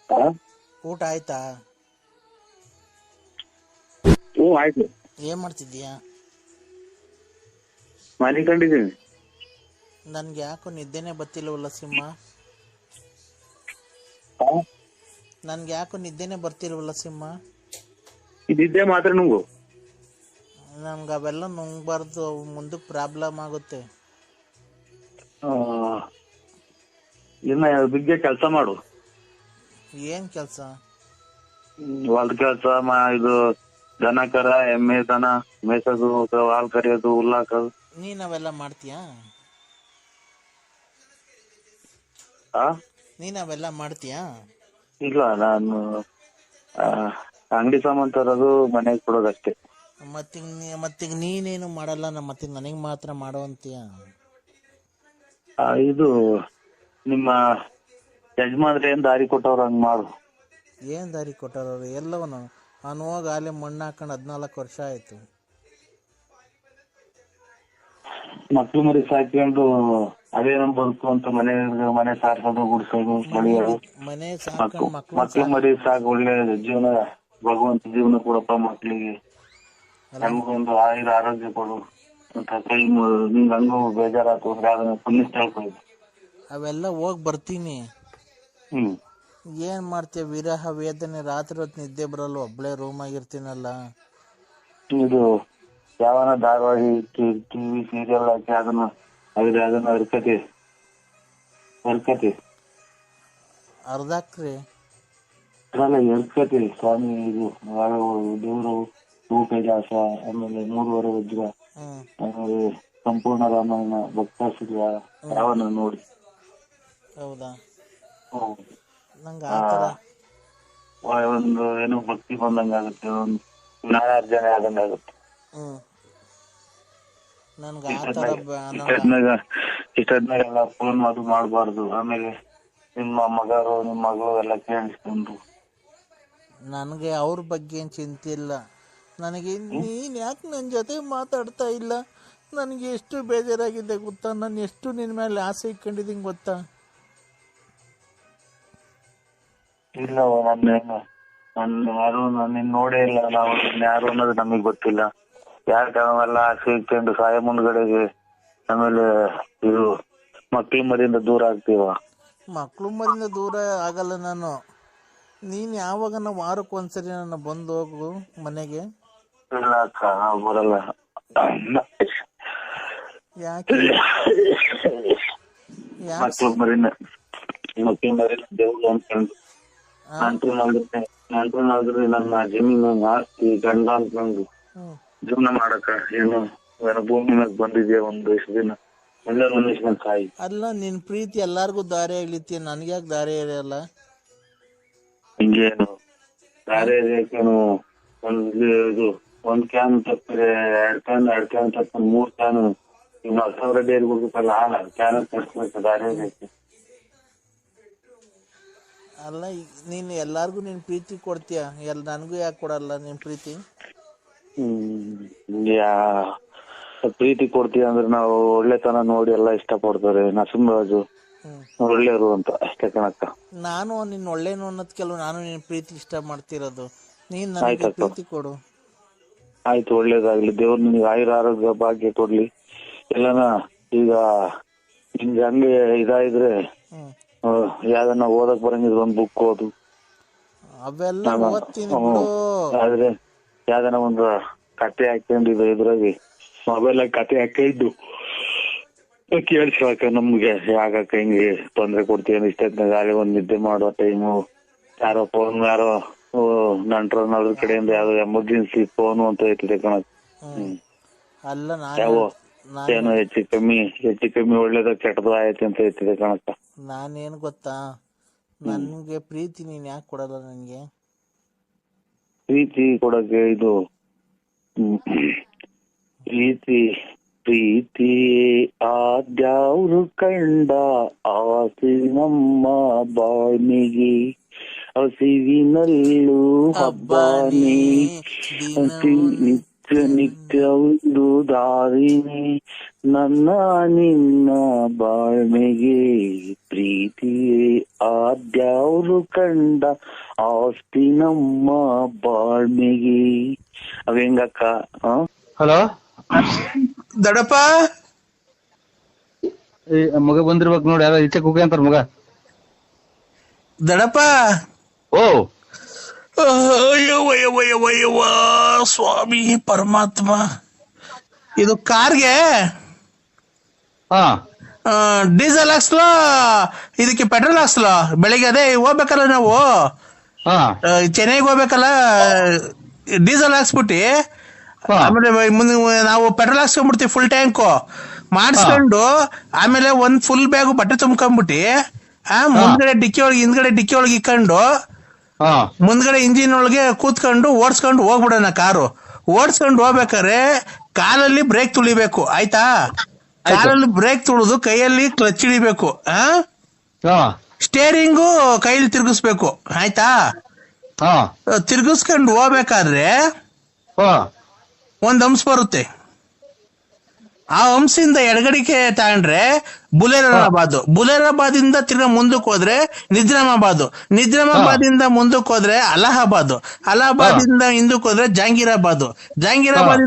ಆ? ಊಟ ಆಯ್ತಾ? ಹ್ಞೂ ಆಯ್ತು. ಏನ್ ಮಾಡ್ತಿದ್ದೀಯಾ? ಮನೆ ಕಂಡಿದ್ದೀನಿ. ನನ್ಗೆ ಯಾಕೋ ನಿದ್ದೆನೆ ಬರ್ತಿಲ್ವಲ್ಲ ಸಿಂಹ. ನನ್ಗೆ ಯಾಕೋ ನಿದ್ದೆನೆ ಬರ್ತಿಲ್ವಲ್ಲ ಸಿಂಹ. ಇದಿದ್ದೆ ಮಾತ್ರ ನುಂಗು. ನಮ್ಗೆ ಅವೆಲ್ಲ ನುಂಗ್ಬಾರ್ದು, ಅವು ಮುಂದಕ್ಕೆ ಪ್ರಾಬ್ಲಮ್ ಆಗುತ್ತೆ. ಇನ್ನ ಬಿಗ್ಗೆ ಕೆಲಸ ಮಾಡು. ಏನ್ ಕೆಲಸ? ಹೊಲ್ದ ಕೆಲಸ ಇದು ದನ ಕರ ಎಮ್ಮೆ ದನ ಮೇಯ್ಸೋದು, ಹಾಲ್ ಕರಿಯೋದು, ಹುಲ್ಲಾಕೋದು. ನೀನ್ ಅವೆಲ್ಲ ಮಾಡ್ತೀಯಾ? ನೀನ್ ಅವೆಲ್ಲ ಮಾಡ್ತೀಯಾ? ಇಲ್ಲ, ನಾನು ಅಂಗಡಿ ಸಾಮಾನ್ ತರೋದು, ಮನೆಗೆ ಕೊಡೋದಷ್ಟೇ. ಮತ್ತೀಗ ನೀನೇನು ಮಾಡಲ್ಲ, ಮತ್ತೆ ನನಗೆ ಮಾತ್ರ ಮಾಡೋ ಅಂತೀಯ. ಇದು ನಿಮ್ಮ ಯಜಮಾನ್ರೆ ಏನ್ ದಾರಿ ಕೊಟ್ಟವ್ರ ಹಂಗ್ ಮಾಡು. ಏನ್ ದಾರಿ ಕೊಟ್ಟಾರವ್ರು? ಎಲ್ಲವನು ನಾನು ಹೋಗಿ ಅಲ್ಲೇ ಮಣ್ಣು ಹಾಕೊಂಡು 14 ವರ್ಷ ಆಯ್ತು. ಮಕ್ಳು ಮರಿ ಸಾಕೊಂಡು ಅದೇ ನಮ್ ಬದುಕು ಅಂತ ಮನೆ ಸಾರ್ಸೋದು, ಗುಡ್ಸೋದು, ಬಳಿಯೋದು. ಮನೆ ಸಾಕೊಂಡು ಮಕ್ಳು ಮರಿ ಸಾಕು, ಒಳ್ಳೆ ಜೀವನ, ಭಗವಂತ ಜೀವನ ಕೊಡಪ್ಪ ಮಕ್ಳಿಗೆ. ನಮ್ಗೊಂದು ಆರೋಗ್ಯ ಕೊಡು ಅಂತ ಕೈ ನಿಂಗ್ ಹಂಗೂ ಬೇಜಾರಾತು ಅಂದ್ರೆ ಅದನ್ನ ಪುಣ್ಯ ಹೇಳ್ಕೊಯ್ದು. ಅವೆಲ್ಲ ಹೋಗಿ ಬರ್ತೀನಿ. ಏನ್ ಮಾಡ್ತೀಯ? ವಿರಹ ವೇದನೆ, ರಾತ್ರಿ ಹೊತ್ತು ನಿದ್ದೆ ಬರಲ್ಲ, ಒಬ್ಳೆ ರೂಮ್ ಆಗಿರ್ತೀನಲ್ಲ. ಇದು ಯಾವನ ಧಾರವಾಹಿ ಟಿವಿ ಸೀರಿಯಲ್ ಹಾಕಿ ಅದನ್ನ ಅರ್ಕತಿ ಅರ್ಧಾಕ್ರಿ ಅದಲ್ಲ ಎರ್ಕತಿ ಸ್ವಾಮಿ. ಇದು ದೇವರು ಹೂ ಕೈಲಾಸ, ಆಮೇಲೆ 3 ವಜ್ರ, ಆಮೇಲೆ ಸಂಪೂರ್ಣ ರಾಮಾಯಣ, ಭಕ್ತಾಸುರ, ಯಾವನ ನೋಡಿ. ಹೌದಾ? ನಂಗೆ ಆ ಆತರ ಒಂದು ಏನೋ ಭಕ್ತಿ ಬಂದಂಗಾಗುತ್ತೆ, ಒಂದು ಜ್ಞಾನಾರ್ಜನೆ ಆದಂಗಾಗುತ್ತೆ. ನನ್ಗೆ ಆತರ ಇಷ್ಟದ್ನಾಗೆಲ್ಲ ಫೋನ್ ಅದು ಮಾಡ್ಬಾರ್ದು. ಆಮೇಲೆ ನಿಮ್ಮ ಮಗಳು ಎಲ್ಲ ಕೇಳಿಸ್ಕೊಂಡು. ನನಗೆ ಅವ್ರ ಬಗ್ಗೆ ಏನು ಚಿಂತೆ ಇಲ್ಲ. ನನಗೆ ನೀನು ಯಾಕೆ ನನ್ನ ಜೊತೆ ಮಾತಾಡ್ತಾ ಇಲ್ಲ? ನನಗೆ ಎಷ್ಟು ಬೇಜಾರಾಗಿದೆ ಗೊತ್ತಾ? ನಾನು ಎಷ್ಟು ನಿನ್ನ ಮೇಲೆ ಆಸೆ ಇಟ್ಕೊಂಡಿದ್ದೀನಿ ಗೊತ್ತಾ? ಇಲ್ಲ, ನಿನ್ನ ನೋಡೇ ಇಲ್ಲ ನಾವು. ಯಾರು ಅನ್ನೋದು ನಮಗ್ ಗೊತ್ತಿಲ್ಲ. ಯಾಕೆ ಅವೆಲ್ಲ ಆಸೆ ಇಟ್ಕೊಂಡು ಸಾಯ ಮುಂದ್ಗಡೆಗೆ ಆಮೇಲೆ ಇದು ಮಕ್ಳು ಮರಿಯಿಂದ ದೂರ ಆಗ್ತೀವ? ಮಕ್ಳು ಮರಿಯಿಂದ ದೂರ ಆಗಲ್ಲ ನಾನು. ನೀನು ಯಾವಾಗ ವಾರಕ್ಕೆ ಒಂದ್ಸರಿ ನನ್ನ ಬಂದು ಹೋಗು ಮನೆಗೆ. ಇಲ್ಲ ಅಕ್ಕ, ನಾವು ಬರಲ್ಲ. ಯಾಕೆ? ಮಕ್ಳು ಮರಿನ ದೇವ್ರು ಅನ್ಕೊಂಡು ನಂಟ್ರು ನನ್ನ ಜಮೀನು ಆಸ್ತಿ ಗಂಡ ಅನ್ಕೊಂಡು ಜೀವನ ಮಾಡಕ ಏನು ಭೂಮಿ ಮೇಲೆ ಬಂದಿದ್ಯಾ ಒಂದು ಇಷ್ಟು ದಿನ ಒಳ್ಳೆ ಮನುಷ್ಯನ ಸಾಯಿ. ಅಲ್ಲ, ನಿನ್ ಪ್ರೀತಿ ಎಲ್ಲಾರ್ಗು ದಾರಿ ಎಳಿತೀಯ, ನನ್ಗ್ಯಾಕೆ ದಾರಿ ಎಳೆಯಲ್ಲ? ಹಿಂಗೇನು ದಾರಿ ಎಳೆಯಕೇನು ಒಂದ್ ಕ್ಯಾನ್ ತಪ್ಪಿದ್ರೆ 2 ಕ್ಯಾನ್ ತಪ್ಪ 3 ಕ್ಯಾನ್ ಇನ್ನು 10,000 ಡೇರಿ ಹೋಗ್ಬೇಕಲ್ಲ, ಕ್ಯಾನ್ ತರ್ಸ್ಬೇಕು ದಾರಿ ಎಳೆಯಕ್ಕೆ. ಅಲ್ಲ, ನೀನು ಎಲ್ಲಾರ್ಗು ನಿನ್ ಪ್ರೀತಿ ಕೊಡ್ತೀಯ, ನನಗೂ ಯಾಕೆ ಕೊಡಲ್ಲ ನಿನ್ ಪ್ರೀತಿ? ಪ್ರೀತಿ ಕೊಡ್ತೀವಿ ಅಂದ್ರೆ ನಾವು ಒಳ್ಳೆತನ ನೋಡಿ ಎಲ್ಲ ಇಷ್ಟಪಡ್ತಾರೆ. ನರಸಿಂಹರಾಜು ಒಳ್ಳೆಯವರು ಅಂತ ಅಷ್ಟೇ ಕಣಕ್ಕ. ನಾನು ನಿನ್ನ ಒಳ್ಳೇನು ಅನ್ನೋದಕ್ಕೆಲ್ಲ ನಾನು ನಿನ್ ಪ್ರೀತಿ ಇಷ್ಟ ಮಾಡ್ತಿರೋದು. ನೀನ್ ನನಗೆ ಪ್ರೀತಿ ಕೊಡು. ಆಯ್ತು, ಒಳ್ಳೇದಾಗ್ಲಿ. ದೇವ್ರು ನಿನಗೆ ಆಯುರ ಆರೋಗ್ಯ ಭಾಗ್ಯ ಕೊಡ್ಲಿ. ಎಲ್ಲನ ಈಗ ನಿಮ್ಗೆ ಹಂಗೆ ಇದಾಯಿದ್ರೆ ಯಾವ್ದನ್ನ ಓದಕ್ ಬರಂಗಿದ್ರೆ ಒಂದ್ ಬುಕ್ ಓದು. ಅವೆಲ್ಲ ಓದ್ತೀನಿ. ಆದ್ರೆ ಯಾವ್ದನ ಒಂದು ಕತೆ ಹಾಕೊಂಡಿದ್ದು ಇದ್ರಾಗಿ ಮೊಬೈಲ್ ಕತೆ ಹಾಕಿದ್ದು ಕೇಳಿಸ್ಕೊಳಕ ನಮ್ಗೆ ಯಾಕಕ್ಕ ಹಿಂಗೆ ತೊಂದ್ರೆ ಕೊಡ್ತೀವಿ ಇಷ್ಟೊತ್ತಿನಾಗ ಗಾಳಿ ಒಂದ್ ನಿದ್ದೆ ಮಾಡೋ ಟೈಮು ಯಾರೋ ಫೋನ್ ಯಾರೋ ನಂಟ್ರ ಕಡೆಯಿಂದ ಯಾವ್ದೋ ಎಮರ್ಜೆನ್ಸಿ ಫೋನು ಅಂತ ಇರ್ತದೆ ಕಣಕ್. ಯಾವ ಏನೋ ಹೆಚ್ಚು ಕಮ್ಮಿ ಒಳ್ಳೇದ ಕೆಟ್ಟದ ಆಯ್ತು ಅಂತ ಇರ್ತದೆ ಕಣಕ್ಕ. ನಾನೇನು ಗೊತ್ತಾ, ನನ್ಗೆ ಪ್ರೀತಿ ನೀನ್ ಯಾಕೆ ಕೊಡಲ್ಲ? ನನ್ಗೆ ಪ್ರೀತಿ ಕೊಡಕ್ಕೆ ಇದು ಪ್ರೀತಿ ಆದ್ಯಾವ್ರು ಕಂಡ ಆಸೆ ನಮ್ಮ ಬಾಣಿಗೆ ಹಸಿವಿನಲ್ಲೂ ಹಬ್ಬಾನಿ ನಿತ್ಯ ನಿತ್ಯ ಒಂದು ದಾರಿನಿ ನನ್ನ ನಿನ್ನ ಬಾಳ್ಮೆಗೆ ಪ್ರೀತಿಯೇ ಆದ್ಯಾವ್ರು ಕಂಡ ಆಸ್ತಿ ನಮ್ಮ ಬಾಳ್ಮೆಗೆ. ಅವ್ ಹೆಂಗಕ್ಕ? ಹಲೋ ದಡಪ್ಪ ಮಗ ಬಂದಿರ್ಬೇಕು ನೋಡಿ, ಯಾರ ಈಚೆ ಕೂಗ ಅಂತಾರ ಮಗ. ದಡಪ್ಪ ಓ ಅಯ್ಯವ್ವ ಸ್ವಾಮಿ ಪರಮಾತ್ಮ, ಇದು ಕಾರ್ಗೆ ಹಾ ಡೀಸೆಲ್ ಹಾಕ್ಸ್ಲೋ ಇದಕ್ಕೆ ಪೆಟ್ರೋಲ್ ಹಾಕ್ಸ್ಲೋ? ಬೆಳಿಗ್ಗೆ ಅದೇ ಹೋಗ್ಬೇಕಲ್ಲ ನಾವು, ಹಾ ಚೆನ್ನೈಗೆ ಹೋಗ್ಬೇಕಲ್ಲ, ಡೀಸೆಲ್ ಹಾಕ್ಸ್ಬಿಟ್ಟಿ ಹಾ. ಆಮೇಲೆ ಮುಂದೆ ನಾವು ಪೆಟ್ರೋಲ್ ಹಾಕ್ಸ್ಕೊಂಡ್ಬಿಡ್ತೀವಿ ಫುಲ್ ಟ್ಯಾಂಕು ಮಾಡಿಸ್ಕೊಂಡು, ಆಮೇಲೆ ಒಂದ್ ಫುಲ್ ಬ್ಯಾಗು ಬಟ್ಟೆ ತುಂಬ್ಕೊಂಡ್ಬಿಟ್ಟಿ ಮುಂದ್ಗಡೆ ಡಿಕ್ಕಿ ಒಳಗೆ ಹಿಂದ್ಗಡೆ ಡಿಕ್ಕಿ ಒಳಗೆ ಇಕ್ಕೊಂಡು ಹಾ ಮುಂದ್ಗಡೆ ಇಂಜಿನ್ ಒಳಗೆ ಕೂತ್ಕೊಂಡು ಓಡಿಸ್ಕೊಂಡು ಹೋಗ್ಬಿಡೋಣ. ಕಾರು ಓಡಿಸ್ಕೊಂಡು ಹೋಗ್ಬೇಕಾರೆ ಕಾಲಲ್ಲಿ ಬ್ರೇಕ್ ತುಳಿಬೇಕು, ಆಯ್ತಾ? ಕಾಲಲ್ಲಿ ಬ್ರೇಕ್ ತುಳಿದು ಕೈಯಲ್ಲಿ ಕ್ಲಚ್ ಹಿಡಿಬೇಕು, ಹಾ ಸ್ಟೇರಿಂಗು ಕೈಲಿ ತಿರ್ಗಿಸ್ಬೇಕು, ಆಯ್ತಾ? ಹಾ ತಿರ್ಗಿಸ್ಕೊಂಡು ಹೋಗ್ಬೇಕಾದ್ರೆ ಹಾ ಒಂದ್ ಹಂಸ ಬರುತ್ತೆ. ಆ ಹಂಸಿಂದ ಎಡಗಡಿಕೆ ತಗೊಂಡ್ರೆ ಬುಲೇರಾಬಾದ್ ಇಂದ ತಿರ್ಗಾ ಮುಂದಕ್ಕೆ ಹೋದ್ರೆ ನಿಜಾಮಾಬಾದ್ ಇಂದ ಮುಂದಕ್ಕೆ ಹೋದ್ರೆ ಅಲಹಾಬಾದ್ ಇಂದ ಹಿಂದಕ್ಕೆ ಹೋದ್ರೆ ಜಹಾಂಗೀರಾಬಾದ್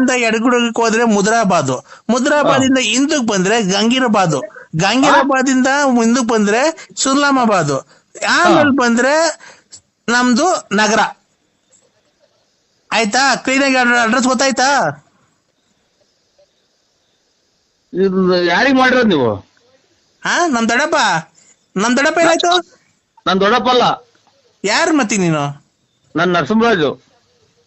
ಇಂದ ಎಡಗಡಿಗೆ ಹೋದ್ರೆ ಮುದ್ರಾಬಾದ್ ಇಂದ ಹಿಂದಕ್ಕೆ ಬಂದ್ರೆ ಗಂಗೀರಾಬಾದ್ ಇಂದ ಮುಂದಕ್ಕೆ ಬಂದ್ರೆ ಸುರ್ಲಾಮಾಬಾದ್, ಆಮೇಲೆ ಬಂದ್ರೆ ನಮ್ದು ನಗರ, ಆಯ್ತಾ? ಕ್ಲೀನಾಗಿ ಅಡ್ರೆಸ್ ಗೊತ್ತಾಯ್ತಾ? ಇದು ಯಾರಿಗ್ ಮಾಡಿರೋದ್ ನೀವು? ನಮ್ ದೊಡ್ಡಪ್ಪ ಏನಾಯ್ತು? ನಾನ್ ದೊಡ್ಡಪ್ಪ ಅಲ್ಲ. ಯಾರು ಮತ್ತಿ ನೀನು? ನಾನ್ ನರಸಿಂಹರಾಜು.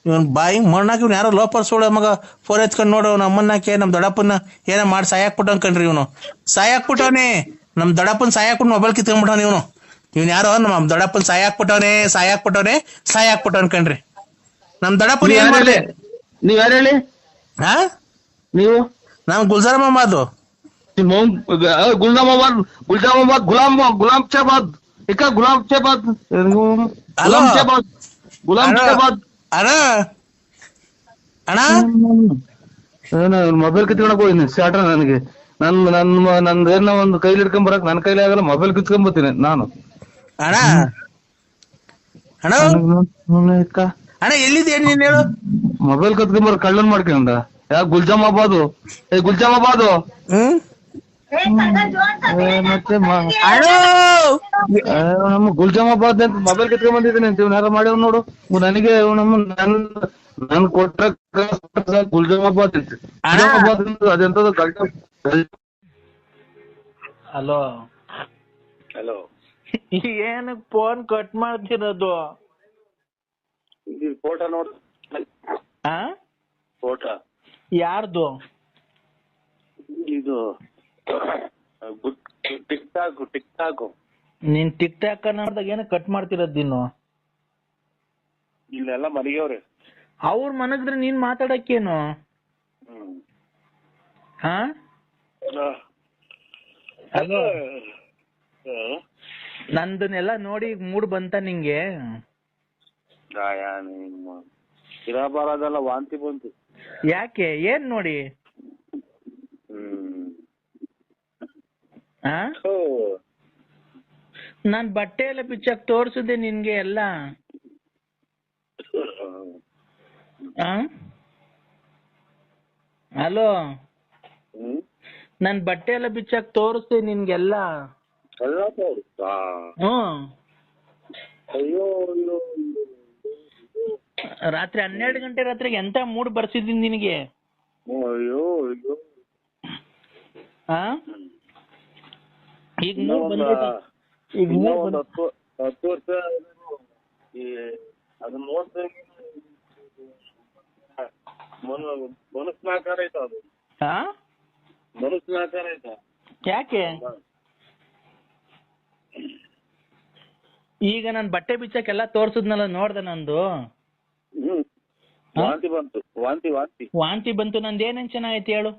ಇವನ್ ಬಾಯಿ ಮಣ್ಣಾಕಿ ಇವ್ನು ಯಾರೋ ಲೋಪರ್ ಸೋಳ ಮಗ ಫೋನ್ ಎತ್ಕೊಂಡ್ ನೋಡು ನಮ್ಮನ್ನಾಕೆ ನಮ್ ದೊಡ್ಡಪ್ಪನ ಏನೋ ಮಾಡಿ ಸಾಯಾಕ್ಬಿಟ್ಟ ಅನ್ಕಂಡ್ರಿ. ಇವನು ಸಾಯಾಕ್ಬಿಟ್ಟವನೇ, ನಮ್ ದೊಡ್ಡಪ್ಪನ ಸಾಯಾಕ್ಬಿಟ್ಟು ಮೊಬೈಲ್ ಕಿತ್ಕೊಂಡ್ಬಿಟ್ಟವನ ಇವ್ನು ಯಾರೋ ನಮ್ಮ ದೊಡ್ಡಪ್ಪನ ಸಾಯಾಕ್ಬಿಟ್ಟವನೆ ಅನ್ಕಂಡ್ರಿ. ನಮ್ ದೊಡ್ಡಪ್ಪನ ಏನ್ ಮಾಡ್ದೆ? ನೀವ್ ಯಾರು ಹೇಳಿ? ನೀವು? ನಾವ್ ಗುಲ್ಜಾರಾಬಾದ್, ಗುಲಾಮ್ ಚಾಬಾದ್. ಮೊಬೈಲ್ ಕಿತ್ಕೊಳಕ್ ಹೋಗಿನಿ ಸ್ಟಾರ್ಟ. ನನಗೆ ನಂದೇನೋ ಒಂದು ಕೈಲಿ ಹಿಡ್ಕೊಂಡ್ ಬರಕ್ ನನ್ನ ಕೈಲಿ ಆಗಲ್ಲ, ಮೊಬೈಲ್ ಕಿತ್ಕೊಂಡ್ ಬರ್ತೀನಿ ನಾನು. ಅಣ್ಣ ಎಲ್ಲಿದೆ ನೀನ್ ಹೇಳು? ಮೊಬೈಲ್ ಕತ್ಕೊಂಬರ್ ಕಳ್ಳನ್ ಮಾಡ್ಕೊಂಡ ಗುಲ್ಜಾಮಾಬಾದು ಮತ್ತೆ ನಮ್ಮ ಗುಲ್ಜಾಮಾಬಾದ್ ಅಂತ ಮೊಬೈಲ್ ಕಿತ್ಕೊಂಡ್ ಬಂದಿದ್ದೀನಿ ಅಂತ ಇವ್ನ ಯಾರ ಮಾಡ್ಯವ್ ನೋಡು. ನನಗೆ ನನ್ ಕೊಟ್ಟ ಗುಲ್ಜಾಮಾಬಾದ್ ಅದೆಂತದ. ಹಲೋ ಏನಕ್ ಫೋನ್ ಕಟ್ ಮಾಡ್ತಿರೋದು? ಫೋಟೋ ನೋಡ್, ಫೋಟೋ ಯಾರ್ದು? ಇದು ಟಿಕ್ ಟಾಕ್. ನೀನ್ ಟಿಕ್ ಟಾಕ್ ನೋಡ್ದಾಗ ಏನ ಕಟ್ ಮಾಡ್ತಿರೋದ್ ನೀನು? ಇಲ್ಲೆಲ್ಲ ಮರಿಗವ್ರೆ. ಅವ್ರ ಮನಗಿದ್ರೆ ನೀನ್ ಮಾತಾಡಕ್ಕೇನು? ಹಲೋ, ನಂದನ್ನೆಲ್ಲ ನೋಡಿ ಮೂಡ್ ಬಂತ ನಿಂಗೆ? ಬರೋದೆಲ್ಲ ವಾಂತಿ ಬಂತು. ಯಾಕೆ? ಏನ್ ನೋಡಿ? ನಾನ್ ಬಟ್ಟೆ ಎಲ್ಲ ಬಿಚ್ಚಾಕ್ ತೋರ್ಸಿದ್ದೆ ನಿನ್ಗೆ ಎಲ್ಲ. ಹಲೋ, ನಾನ್ ಬಟ್ಟೆ ಎಲ್ಲ ಬಿಚ್ಚಾಕ್ ತೋರಿಸ್ದೆ ನಿನ್ಗೆಲ್ಲ. ರಾತ್ರಿ 12 ಗಂಟೆ ರಾತ್ರಿಗೆ ಎಂತ ಮೂಡ್ ಬರ್ಸಿದ್ದೀನಿ ನಿನಗೆ? ಈಗ ಮೂಡ್ ಬಂದೈತೆ. ಈಗ ಮೂಡ್ 10 ವರ್ಷ ಅದನ್ನ ನೋಡ್ತಾ ಮನಸ್ನಾಕಾರ ಆಯ್ತು. ಅದು ಮನಸ್ನಾಕಾರ ಆಯ್ತಾ? ಯಾಕೆ? ಈಗ ನಾನ್ ಬಟ್ಟೆ ಬಿಚ್ಚಕ್ಕೆಲ್ಲ ತೋರ್ಸುದ್ನಲ್ಲ, ನೋಡ್ದೆ ನಂದು? ವಾಂತಿ ಬಂತು. ವಾಂತಿ ಬಂತು. ನಂದು ಏನೇನ್ ಚೆನ್ನಾಗೈತಿ ಹೇಳು?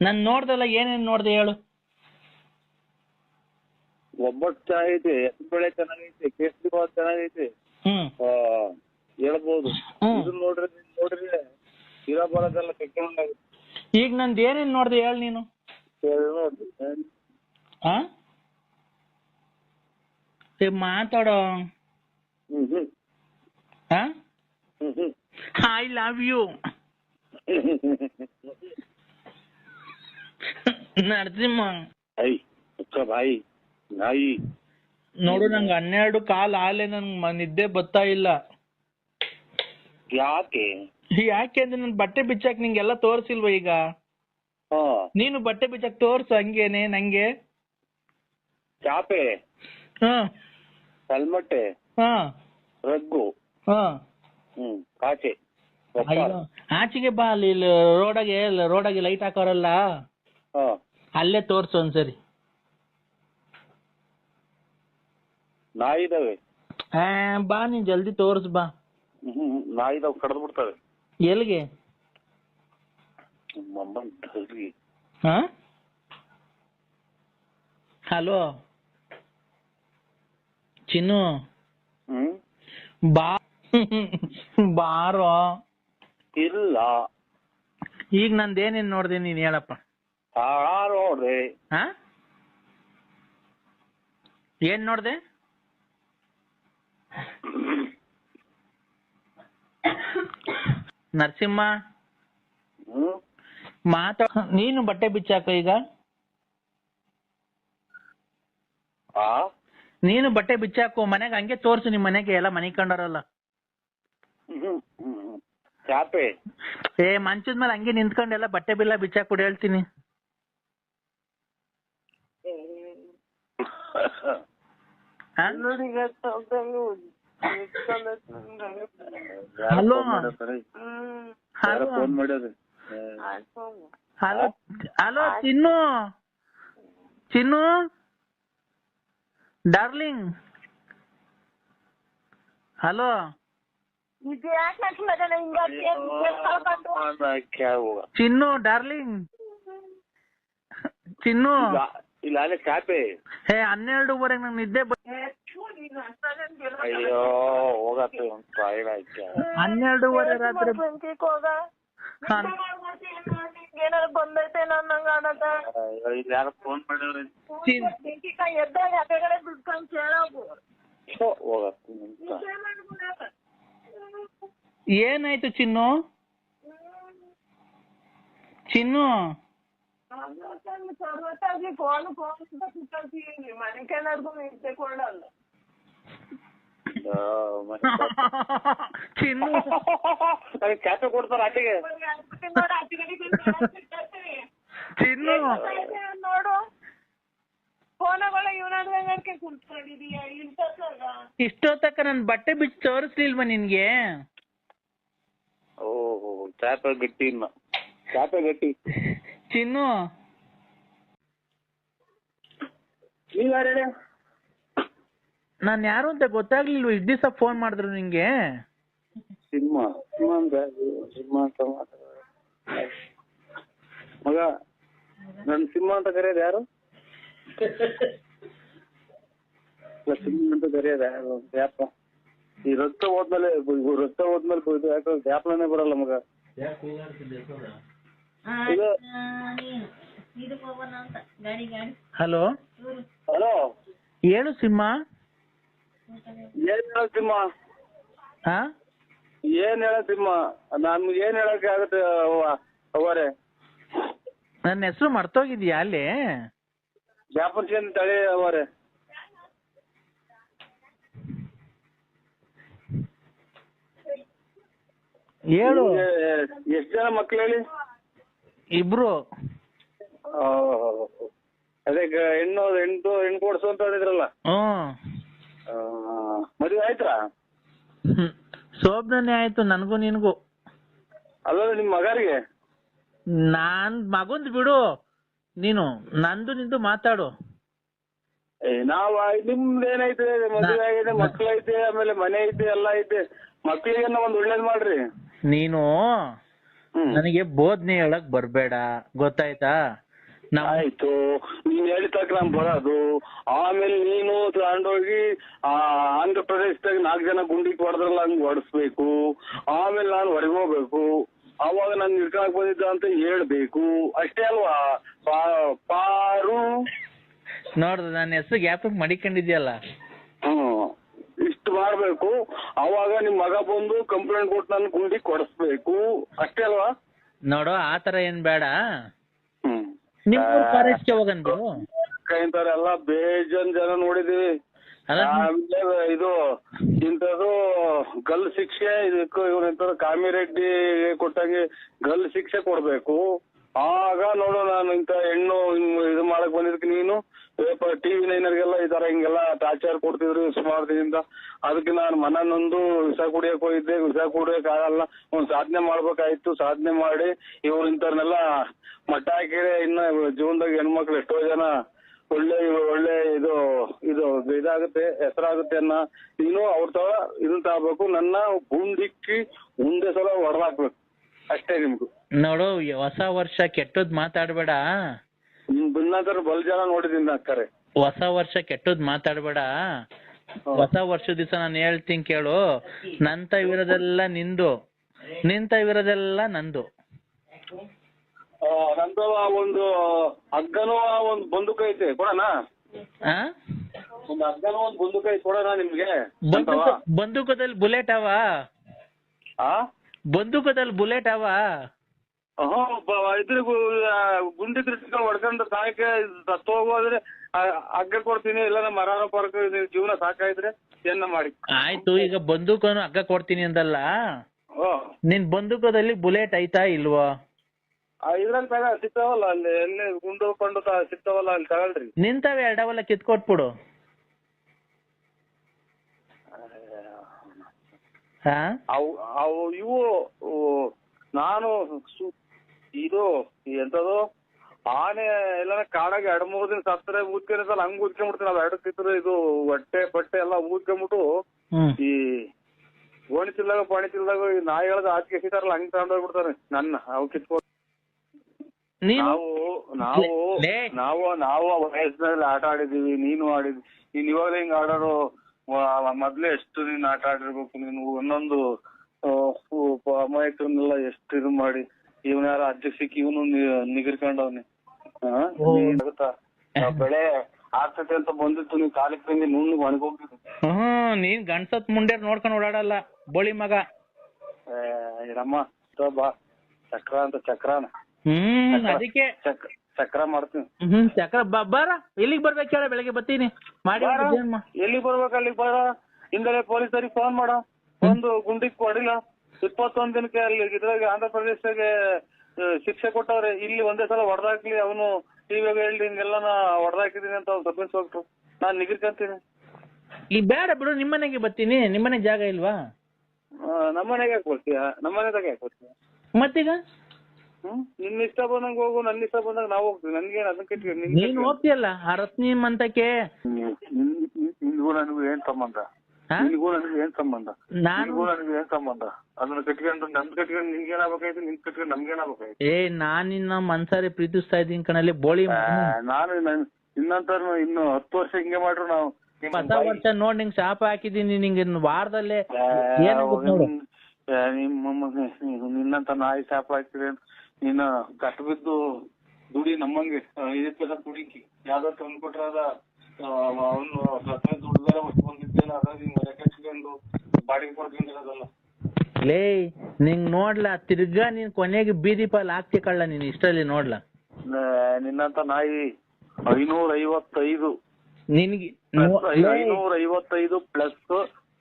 ನಾನ್ ನೋಡ್ದಲ್ಲ, ಏನೇನ್ ನೋಡ್ದೆ ಹೇಳು? ಒಬ್ಬಟ್ಟು ಚೆನ್ನಾಗೈತಿ, ಹೆಸರು ಬೇಳೆ ಚೆನ್ನಾಗೈತಿ, ಕೇಸರಿ ಬಾತ್ ಚೆನ್ನಾಗೈತಿ, ಹೇಳ್ಬೋದು. ಇದನ್ನ ನೋಡ್ರಿ ಇರೋ ಬರೋದೆಲ್ಲ ಕೆಟ್ಟೊಂಡಾಗುತ್ತೆ. ಈಗ ನಂದು ಏನೇನ್ ನೋಡ್ದೆ ಹೇಳಿ ನೀನು. ಮಾತಾಡೋ. I love you Narasimha. ಭಾಯಿ ನಾಯಿ ನೋಡು, ನಂಗೆ 12 ಕಾಲ್ ಆಲೆ, ನನ್ಗೆ ನಿದ್ದೆ ಬರ್ತಾ ಇಲ್ಲ. ಯಾಕೆ ಅಂದ್ರೆ ನನ್ ಬಟ್ಟೆ ಬಿಚ್ಚಾಕ್ ನಿಂಗೆಲ್ಲ ತೋರ್ಸಿಲ್ವ ಈಗ? ನೀನು ಬಟ್ಟೆ ಬಿಚ್ಚಾಕ್ ತೋರ್ಸು ಹಂಗೇನೆ ನಂಗೆ. ಚಾಪೆ, ಹೆಲ್ಮೆಟ್ಟೆ, ರಗ್ಗು, ಕಾಚೆ. ಆಚೆಗೆ ಬಾ, ಅಲ್ಲಿ ರೋಡಾಗೆ ಲೈಟ್ ಹಾಕೋರಲ್ಲ, ಅಲ್ಲೇ ತೋರ್ಸು ಒಂದ್ಸರಿ. ನಾಯಿ ಇದಾವೆ. ಬಾ, ನೀನ್ ಜಲ್ದಿ ತೋರ್ಸ್ ಬಾ. ನಾಯಿ ಇದಾವ್, ಕಡ್ದು ಬಿಡ್ತವೆ. ಎಲ್ಲಿಗೆ? ಹಲೋ ಚಿನ್ನು, ಬಾ ಬಾರೋ. ಇಲ್ಲ, ಈಗ ನಂದೇನೇನ್ ನೋಡ್ದೆ ನೀನ್ ಹೇಳಪ್ಪ. ನೋಡ್ದೆ. ಏನ್ ನೋಡ್ದೆ? ನರಸಿಂಹ ನೀನು ಬಟ್ಟೆ ಬಿಚ್ಚಾಕ ಈಗ. ನೀನು ಬಟ್ಟೆ ಬಿಚ್ಚಾಕು ಮನೆಗೆ, ಹಂಗೆ ತೋರ್ಸು ನಿಮ್ ಮನೆಗೆ, ಎಲ್ಲ ಮನೆ ಕಂಡಾರಲ್ಲ. ಚಾಪೆ ಮಂಚದ ಮೇಲೆ ಹಂಗೆ ನಿಂತ್ಕೊಂಡೆಲ್ಲ ಬಟ್ಟೆ ಬಿಲ್ಲ ಬಿಚ್ಚಾಕ್ ಕೊಡಿ ಹೇಳ್ತೀನಿ. ಹಲೋ ಹಲೋ ಹಲೋ ಚಿನ್ನು, ಚಿನ್ನು ಡಾರ್ಲಿಂಗ್. ಹಲೋ ಚಿನ್ನು ಡಾರ್ಲಿಂಗ್. ಚಿನ್ನು ಇಲ್ಲ, ಚಾಪೆ. 12:15 ನಂಗೆ ನಿದ್ದೆ. ಅಯ್ಯೋ ಹೋಗತ್ತೆ, 12:15 ರಾತ್ರಿ. ಏನಾರು ಬಂದೈತೆ ಯಾರು ಫೋನ್ ಮಾಡಿದ್ರೆ ದುಡ್ಕೊಂಡು ಕೇಳೋಗು. ಏನಾಯ್ತು ಚಿನ್ನು? ಚಿನ್ನು ಮನೆಕೆಲ್ಲರಿಗೂ ತಗೊಳ್ಳಲ್ಲ. ಚಿನ್ನು ಚಾಪೆ ಕೊಡ್ತಾರ ಆಚೆಗೆ. ಚಿನ್ನು ನೋಡು, ಫೋನಗಳ ಇವನಾದ್ಕೆ ಕುಂತ್ಕೊಂಡಿದೀಯ. ಇಷ್ಟೊತ್ತಕ್ಕ ನನ್ ಬಟ್ಟೆ ಬಿಚ್ಚಿ ತೋರಿಸ್ಲಿಲ್ವಾ ನಿನ್ಗೆ? ಓಹೋ, ಚಾಪೆ ಗಟ್ಟಿ. ಇನ್ನ ಚಾಪೆ ಗಟ್ಟಿ. ಚಿನ್ನು ನಾನ್ ಯಾರು ಅಂತ ಗೊತ್ತಾಗ್ಲಿಲ್ವ? ಇಷ್ಟ್ ದಿವಸ ಫೋನ್ ಮಾಡಿದ್ರು ನಿಂಗೆ. ಸಿಂಹ ಅಂತ ಮಗ, ನನ್ ಸಿಂಹ ಅಂತ ಕರೆಯೋದು ಯಾರು? ಸಿಂಹ ಅಂತ ಕರೆಯೋದು ಯಾರು? ಯಾಪ ಈ ರಕ್ತ ಹೋದ್ಮೇಲೆ ಯಾಕೆ ವ್ಯಾಪನೇ ಬರಲ್ಲ ಮಗ. ಹಲೋ ಹಲೋ, ಹೇಳು ಸಿಂಹ. ಏನ್ ಹೇಳ ಸಿಂಹ? ಏನ್ ಹೇಳ ಸಿಂಹ? ನಮ್ಗೆ ಏನ್ ಹೇಳಕ್ಕೆ ಆಗುತ್ತೆ ಅವರೇ? ನನ್ನ ಹೆಸರು ಮರ್ತೋಗಿದ್ಯಾ ಅಲ್ಲಿ? ಜಾಪರ್ಸ್ಕೊಂಡ್ ತಳಿ ಅವರೇ. ಹೇಳು. ಎಷ್ಟ್ ಜನ ಮಕ್ಳು ಹೇಳಿ? 2. ಅದೇ ಹೆಣ್ಣು ಕೊಡ್ಸು ಅಂತ ಹೇಳಿದ್ರಲ್ಲ. ಮದುವೆ ಆಯ್ತಾ? ಶೋಭನೆ ಆಯ್ತು, ನನ್ಗೂ ನಿನ್ಗೂ. ಅಲ್ಲ ನಿಮ್ ಮಗರಿಗೆ? ನಾನ್ ಮಗಂದ್ ಬಿಡು, ನೀನು ನಂದು ನಿಂದು ಮಾತಾಡು. ನಿಮ್ದು ಏನೈತೆ? ಮದುವೆ ಆಗಿದೆ, ಮಕ್ಳು ಐತೆ, ಆಮೇಲೆ ಮನೆ ಐತೆ, ಎಲ್ಲ ಐತೆ. ಮಕ್ಳಿಗೆ ಒಂದ್ ಒಳ್ಳೇದ್ ಮಾಡ್ರಿ. ನೀನು ನನಗೆ ಬೋಧನೆ ಹೇಳಕ್ ಬರ್ಬೇಡ, ಗೊತ್ತಾಯ್ತಾ? ಆಯ್ತು, ನೀನ್ ಹೇಳಿ ತಕ್ಕ ನಾನ್ ಬರೋದು. ಆಮೇಲೆ ನೀನು ತಗೊಂಡೋಗಿ ಆಂಧ್ರ ಪ್ರದೇಶದಾಗ 4 ಜನ ಗುಂಡಿಗೆ ಹೊಡೆದ್ರಲ್ಲ ಹಂಗ್ ಹೊಡೆಸ್ಬೇಕು. ಆಮೇಲೆ ನಾನು ಹೊರಗೆ ಹೋಗ್ಬೇಕು. ಅವಾಗ ನಾನು ಹಿಡ್ಕೊಳಕ್ ಬಂದಿದ್ದ ಅಂತ ಹೇಳ್ಬೇಕು. ಅಷ್ಟೇ ಅಲ್ವಾ ಪಾರು? ನೋಡ್ದು ನನ್ನ ಹೆಸರು ಗ್ಯಾಪ್ ಮಡಿಕೊಂಡಿದ್ಯಲ್ಲ. ಇಷ್ಟು ಮಾಡ್ಬೇಕು. ಅವಾಗ ನಿಮ್ ಮಗ ಬಂದು ಕಂಪ್ಲೇಂಟ್ ಕೊಟ್ಟು ನನ್ ಗುಂಡಿ ಕೊಡಿಸ್ಬೇಕು. ಅಷ್ಟೇ ಅಲ್ವಾ? ನೋಡು ಆತರ ಏನ್ ಬೇಡ. ನಿಮ್ ಫಾರೆಸ್ಟ್ಗೆ ಹೋಗನ್ ಬಿಡು. ಇಂಥವ್ರೆಲ್ಲ ಬೇಜನ್ ಜನ ನೋಡಿದೀವಿ. ಇದು ಇಂಥದ್ದು ಗಲ್ ಶಿಕ್ಷೆ ಇದಕ್ಕೂ ಇವ್ರ ಕಾಮಿರೆಡ್ಡಿ ಕೊಟ್ಟಂಗೆ ಗಲ್ ಶಿಕ್ಷೆ ಕೊಡ್ಬೇಕು. ಆಗ ನೋಡು ನಾನು ಇಂಥ ಹೆಣ್ಣು ಇದು ಮಾಡಕ್ ಬಂದಿದ್ದಕ್ಕೆ ನೀನು TV 9 ಈ ತರ ಹಿಂಗೆಲ್ಲ ಟಾರ್ಚರ್ ಕೊಡ್ತಿದ್ರು ಸುಮಾರು ದಿನದಿಂದ. ಅದಕ್ಕೆ ನಾನು ಮನನೊಂದು ವಿಷ ಕುಡಿಯಕ್ ಹೋಗಿದ್ದೆ. ವಿಷ ಕುಡಿಯಕ್ ಆಗಲ್ಲ, ಒಂದ್ ಸಾಧನೆ ಮಾಡ್ಬೇಕಾಯ್ತು. ಸಾಧನೆ ಮಾಡಿ ಇವ್ರು ಇಂಥವ್ರನ್ನೆಲ್ಲ ಮಟ್ಟ ಹಾಕಿದ್ರೆ ಇನ್ನ ಜೀವನದಾಗ ಹೆಣ್ಮಕ್ಳು ಎಷ್ಟೋ ಜನ ಒಳ್ಳೆ ಇದು ಇದಾಗುತ್ತೆ, ಹೆಸರಾಗುತ್ತೆ ನೀನು ಅವ್ರ ತರ ಇದನ್ನ ತಗೋಬೇಕು. ನನ್ನ ಗುಂಡಿಕ್ಕಿ ಮುಂದೆ ಸಲ ಹೊಡೆದಾಕ್ಬೇಕು. ಅಷ್ಟೇ ನಿಮ್ದು. ನೋಡು ಹೊಸ ವರ್ಷ ಕೆಟ್ಟದ್ ಮಾತಾಡ್ಬೇಡ. ನಿಮ್ ಬಿನ್ನಾಕರ್ ಬಲ್ ಜನ ನೋಡಿದೀನಿ ಅಕ್ಕರೆ. ಹೊಸ ವರ್ಷ ಕೆಟ್ಟದ್ ಮಾತಾಡ್ಬೇಡ. ಹೊಸ ವರ್ಷದ ದಿವಸ ನಾನು ಹೇಳ್ತೀನಿ ಕೇಳು. ನಂತವಿರೋದೆಲ್ಲ ನಿಂದು, ನಿಂತವಿರೋದೆಲ್ಲ ನಂದು. ನಂದು ಒಂದು ಹಗ್ಗನೂ ಒಂದು ಬಂದೂಕ ಐತೆ, ಕೊಡೋಣ? ಒಂದು ಹಗ್ಗನೂ ಒಂದು ಬಂದೂಕ ಐತೆ, ಕೊಡೋಣ ನಿಮ್ಗೆ? ಬಂದೂಕದಲ್ಲಿ ಬುಲೆಟ್ ಅವ? ಬಂದೂಕದಲ್ಲಿ ಬುಲೆಟ್ ಅವ? ಇದ್ರ ಗುಂಡಿ ಕೃಷ್ಣ ಹೊಡ್ಕೊಂಡು ಸಾಯಕ್ಕೆ ಹೋಗೋದ್ರೆ ಹಗ್ಗ ಕೊಡ್ತೀನಿ. ಇಲ್ಲ ಮರಾನ ಪರ್ಕ ಜೀವನ ಸಾಕಾಯ್ದ್ರೆ ಏನ ಮಾಡಿ. ಆಯ್ತು, ಈಗ ಬಂದೂಕನು ಹಗ್ಗ ಕೊಡ್ತೀನಿ ಅಂದಲ್ಲ, ನಿನ್ ಬಂದೂಕದಲ್ಲಿ ಬುಲೆಟ್ ಐತಾ ಇಲ್ವಾ? ಇದ್ರಲ್ಲಿ ಸಿಗ್ತಾವಲ್ಲ, ಅಲ್ಲಿ ಎಲ್ಲಿ ಗುಂಡು ಕೊಂಡು ಸಿಗ್ತಾವಲ್ಲ, ಅಲ್ಲಿ ತಗೊಳ್ರಿ. ನಿಂತವೆ ಎರಡವಲ್ಲ ಕಿತ್ಕೊಟ್ಬಿಡು. ಅವು ಇವು ನಾನು ಇದು ಎಂತದು ಆನೆ ಎಲ್ಲ ಕಾಡಾಗ 2-3 ದಿನ ಸತ್ತರೆ ಊದ್ಕೊಂಡಿರ್ತಲ್ಲ, ಹಂಗ್ ಊದ್ಕೊಂಡ್ಬಿಡ್ತೀನಿ. ಅದು 2 ಕಿತ್ತರೆ ಇದು ಹೊಟ್ಟೆ ಪಟ್ಟೆ ಎಲ್ಲ ಊದ್ಕೊಂಡ್ಬಿಟ್ಟು ಈ ಗೋಣಿತಿಲ್ದಾಗ ಪಾಣಿತಿಲ್ದಾಗ ಈ ನಾಯಿಗಳದ ಆಚೆ ಸಿಗ್ತಾರಲ್ಲ ಹಂಗ್ ತಗೊಂಡೋಗ್ಬಿಡ್ತಾರೆ ನನ್ನ. ಅವು ಕಿತ್ಕೊಂಡು ನಾವು ವಯಸ್ಸಿನಲ್ಲಿ ಆಟ ಆಡಿದೀವಿ, ನೀನು ಆಡಿದ್ವಿ. ನೀನ್ ಇವಾಗ ಹಿಂಗ್ ಆಡೋರು ಮೊದ್ಲೇ ಎಷ್ಟು ನೀನ್ ಆಟ ಆಡಿರ್ಬೇಕು. ನೀನು ಒಂದೊಂದು ಅಮಾಯಕರನ್ನೆಲ್ಲ ಎಷ್ಟು ಇದು ಮಾಡಿ ಇವನ ಯಾರ ಅಜ್ಜ ಸಿಕ್ಕಿ ಇವನು ನಿಗಿರ್ಕೊಂಡವ್ನಿ. ಆಗುತ್ತಾ ಬೆಳೆ ಆಗ್ತೈತೆ ಅಂತ ಬಂದಿತ್ತು, ನೀನ್ ಕಾಲಿಗೆ ತಂದಿ ನುಣ್ಣು ಒಣಗೋಗ್ತಿದ್ದೆ. ನೀನ್ ಗಂಡ್ಸತ್ ಮುಂಡ್ಯಾರ್ ನೋಡ್ಕೊಂಡು ಓಡಾಡಲ್ಲ ಬೋಳಿ ಮಗ. ಇರಮ್ಮ ಬಾ ಚಕ್ರ ಅಂತ ಚಕ್ರಾನ. ಅದಕ್ಕೆ ಚಕ್ರ ಮಾಡ್ತೀನಿ. ಚಕ್ರ ಬಾರ ಎಲ್ಲಿಗೆ ಬರ್ಬೇಕು ಹೇಳ, ಬೆಳಗ್ಗೆ ಬರ್ತೀನಿ ಮಾಡಿ. ಎಲ್ಲಿಗೆ ಬರ್ಬೇಕು ಅಲ್ಲಿಗೆ ಬರ. ಹಿಂದಲೇ ಪೊಲೀಸರಿಗೆ ಫೋನ್ ಮಾಡ. ಒಂದು ಗುಂಡಿಗೆ ಕೊಡಿಲ್ಲ 21 ದಿನಕ್ಕೆ ಅಲ್ಲಿ ಇದ್ರಾಗ ಆಂಧ್ರ ಪ್ರದೇಶದಾಗೆ ಶಿಕ್ಷೆ ಕೊಟ್ಟವ್ರೆ. ಇಲ್ಲಿ ಒಂದೇ ಸಲ ಹೊಡೆದಾಕ್ಲಿ ಅವನು ಟಿವಿಯಾಗ ಹೇಳಿ ಹಿಂಗೆಲ್ಲ ನಾ ಹೊಡೆದಾಕಿದೀನಿ ಅಂತ ಅವ್ನು ಸಬ್ ಇನ್ಸ್ಪೆಕ್ಟ್ರು. ನಾನ್ ನಿಗಿರ್ಕಂತೀನಿ. ಈಗ ಬೇಡ ಬಿಡು, ನಿಮ್ಮನೆಗೆ ಬರ್ತೀನಿ. ನಿಮ್ಮನೆಗೆ ಜಾಗ ಇಲ್ವಾ? ನಮ್ಮನೆಗೆ ಯಾಕೆ ಬರ್ತೀಯ? ನಮ್ಮನೆದಾಗ ಯಾಕೆ ಬರ್ತೀಯ? ಮತ್ತೀಗ ನಿನ್ನ ಇಷ್ಟ ಬಂದಂಗ ಹೋಗು, ನನ್ನ ಇಷ್ಟ ಬಂದಾಗ ನಾವು ಹೋಗ್ತೀವಿ. ನನ್ಗೇನು ಅದನ್ನ ಕಟ್ಟಿ ನೀನ್ ಹೋಗ್ತೀಯಲ್ಲ ಆ ರತ್ನಿ ಮಂತಕ್ಕೆ. ನಿನ್ಗೂ ನನಗೂ ಏನ್ ಸಂಬಂಧ? ನಿನ್ಗೂ ನನಗೂ ಏನ್ ಸಂಬಂಧ? ನಿನ್ಗೂ ನನಗೂ ಏನ್ ಸಂಬಂಧ? ಅದನ್ನ ಕಟ್ಕೊಂಡು ನಮ್ದು ಕಟ್ಕೊಂಡು ನಿನ್ಗೇನಾಗಬೇಕಾಯ್ತು, ನಿನ್ ಕಟ್ಕೊಂಡು ನಮ್ಗೇನಾಗಬೇಕಾಯ್ತು? ನಾನ್ ನಿನ್ನ ಮನ್ಸಾರಿ ಪ್ರೀತಿಸ್ತಾ ಇದ್ದೀನಿ ಕಣಲ್ಲಿ ಬೋಳಿ. ನಾನು ಇನ್ನಂತ ಇನ್ನು 10 ವರ್ಷ ಹಿಂಗೆ ಮಾಡ್ರು ನಾವು. ಹೊಸ ವರ್ಷ ನೋಡ್ ನಿಂಗ್ ಶಾಪ ಹಾಕಿದೀನಿ. ನಿಂಗೆ ವಾರದಲ್ಲೇ ನಿನ್ನಂತ ನಾಯಿ ಶಾಪ ಹಾಕ್ತಿದೆ. ನೀನು ಕಷ್ಟ ಬಿದ್ದು ದುಡಿ ನಮ್ಮಂಗೆ ದುಡಿಕಿ ಯಾವ್ದೋ ತಂದ್ಕೊಟ್ರದ ಅವನು ದುಡ್ದಾರ ಹೊಟ್ಟು ಬಂದಿದ್ದೇನೆ. ಅದ ನಿನ್ ಮನೆ ಕಟ್ಕೊಂಡು ಬಾಡಿಗೆ ಕೊಡ್ಕೊಂಡಿರೋದಲ್ಲ. ಲೇ ನಿಂಗ್ ನೋಡ್ಲಾ ತಿರ್ಗಾ ನೀನ್ ಕೊನೆಗೆ ಬೀದಿ ಪಾಲ್ ಹಾಕ್ತಿ ಕಳ್ಳ. ನೀನ್ ಇಷ್ಟಲ್ಲಿ ನೋಡ್ಲಾ ನಿನ್ನಂತ ನಾಯಿ 555 ನಿನ್ಗೆ 555 ಪ್ಲಸ್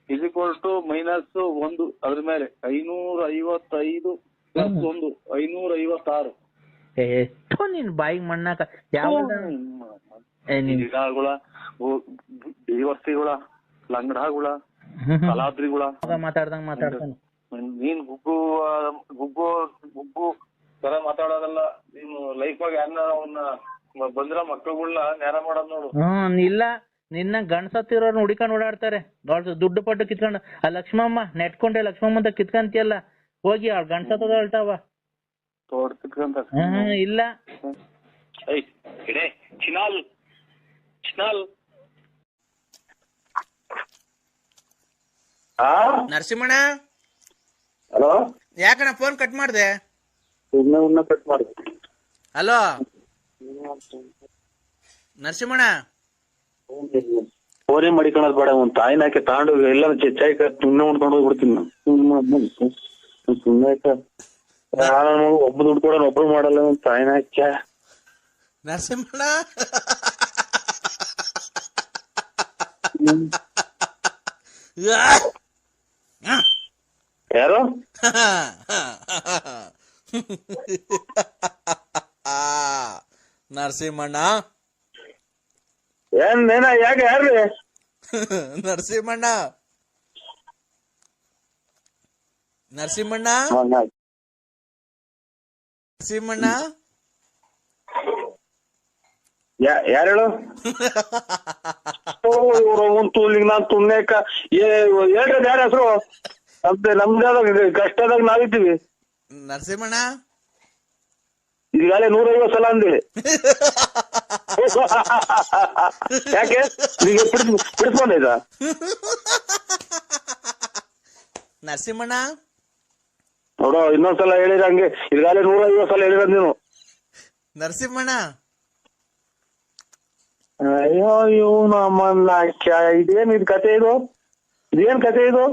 -1 ಅದ್ರ ಮೇಲೆ 555 + 1 556. ಎಷ್ಟು ನಿನ್ ಬಾಯಿಗೆ ಮಣ್ಣಾಕ ಯಾವ ದೇವರ್ತಿಗಳ ಲಂಗಡಗಳ ಕಲಾದ್ರಿಗಳ ಮಾತಾಡ್ತಾನೆ. ನೀನ್ ಗುಗ್ಗು ತರ ಮಾತಾಡೋದಲ್ಲ. ನೀನು ಲೈಫ್ ಆಗಿ ಯಾರನ್ನ ಅವನ್ನ ಬಂದಿರೋ ಮಕ್ಕಳುಗಳನ್ನ ನೇರ ಮಾಡೋದ್ ನೋಡು. ಇಲ್ಲ ನಿನ್ನ ಗಂಡ್ಸತ್ತಿರೋರ್ನ ಹುಡಿಕೊಂಡು ಓಡಾಡ್ತಾರೆ. ದುಡ್ಡು ಪಟ್ಟು ಕಿತ್ಕೊಂಡು ಆ ಲಕ್ಷ್ಮಮ್ಮ ನೆಟ್ಕೊಂಡೆ ಲಕ್ಷ್ಮಮ್ಮ ಅಂತ ಕಿತ್ಕಂತಿಯಲ್ಲ, ಹೋಗಿ ಅವ್ಳ ಗಂಡ್ಸತ್ತದ ಹೊಲ್ಟಾವ. ತೋಡ್ ಕಿತ್ಕೊಂತ ಇಲ್ಲ ಇಡೆ ಚಿನಾಲ್ ಚಿನಾಲ್. ನರಸಿಂಹಣ್ಣ, ಹಲೋ, ಯಾಕಣ್ಣ ಫೋನ್ ಕಟ್ ಮಾಡ್ದೆ? ಸುಮ್ಮನೆ ಕಟ್ ಮಾಡಿ. ಹಲೋ ನರಸಿಂಹಣ್ಣ, ಫೋನೇ ಮಾಡಿಕೊಳ್ಳೋದು ಬೇಡ. ಒಂದ್ ತಾಯಿನ ಹಾಕಿ ತಗೊಂಡು ಎಲ್ಲ ಚಾಯ್ ಸುಮ್ಮನೆ ಉಣ್ಕೊಂಡು ಹೋಗ್ಬಿಡ್ತೀನಿ ನಾನು. ಸುಮ್ಮನೆ ಒಬ್ಬ ದುಡ್ಡು ಕೊಡೋಣ, ಒಬ್ರು ಮಾಡಲ್ಲ. ಒಂದ್ ತಾಯಿನ ಹಾಕ್ಯ ನರಸಿಂಹಣ್ಣ ಯಾರು? ನರಸಿಂಹಣ್ಣ ಏನ ಯಾಕೆ ಯಾರ್ರಿ? ನರಸಿಂಹಣ್ಣ ನರಸಿಂಹಣ್ಣ ನರಸಿಂಹಣ್ಣ ಯಾರು ಹೇಳು? ನಾನ್ ತುಣ್ಣೆಕ ಹೇಳ್ರಿ ಯಾರ ಹೆಸರು? ನಮ್ದಾದ ಕಷ್ಟದಾಗ ನಾವಿದ್ದೀವಿ. ನರಸಿಂಹಣ್ಣ ಈಗಾಗಲೇ 150 ಸಲ ಅಂದೇಳಿ. ಯಾಕೆ ಬಿಡಿಸ್ಕೊಂಡೈತ? ನರಸಿಂಹಣ್ಣ ನೋಡೋ, ಇನ್ನೊಂದ್ಸಲ ಹೇಳಿರ ಹಂಗೆ. ಈಗಾಗಲೇ 150 ಸಲ ಹೇಳಿರ ನೀನು. ನರಸಿಂಹಣ್ಣ ಅಯ್ಯೋ ನಮ್ಮನ್ನ ಇದೇನ್ ಇದು ಕತೆ? ಇದೇನ್ ಕತೆ ಇದು?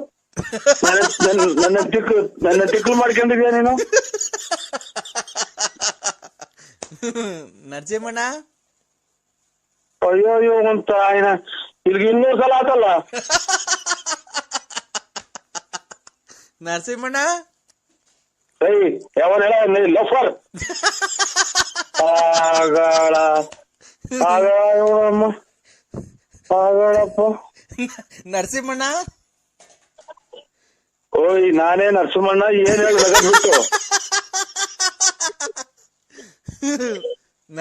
ನನ್ನ ತಿಕ್ಲು ಮಾಡ್ಕೊಂಡಿದ್ಯಾ ನೀನು? ನರಸಿಂಹಣ್ಣ ಅಯ್ಯೋ ಅಂತ ಆಯ್ನ ಇಲ್ಲಿಗೆ 200 ಸಲ ಆತಲ್ಲ. ನರಸಿಂಹಣ್ಣ ಯಾವನ್ ಹೇಳ ಲಫರ್ ಆಗಳಪ್ಪ. ನರಸಿಂಹಣ್ಣ ಓಯ್ ನಾನೇ ನರಸಿಂಹಣ್ಣ. ಏನ್ ಹೇಳಿ ಬಿಟ್ಟು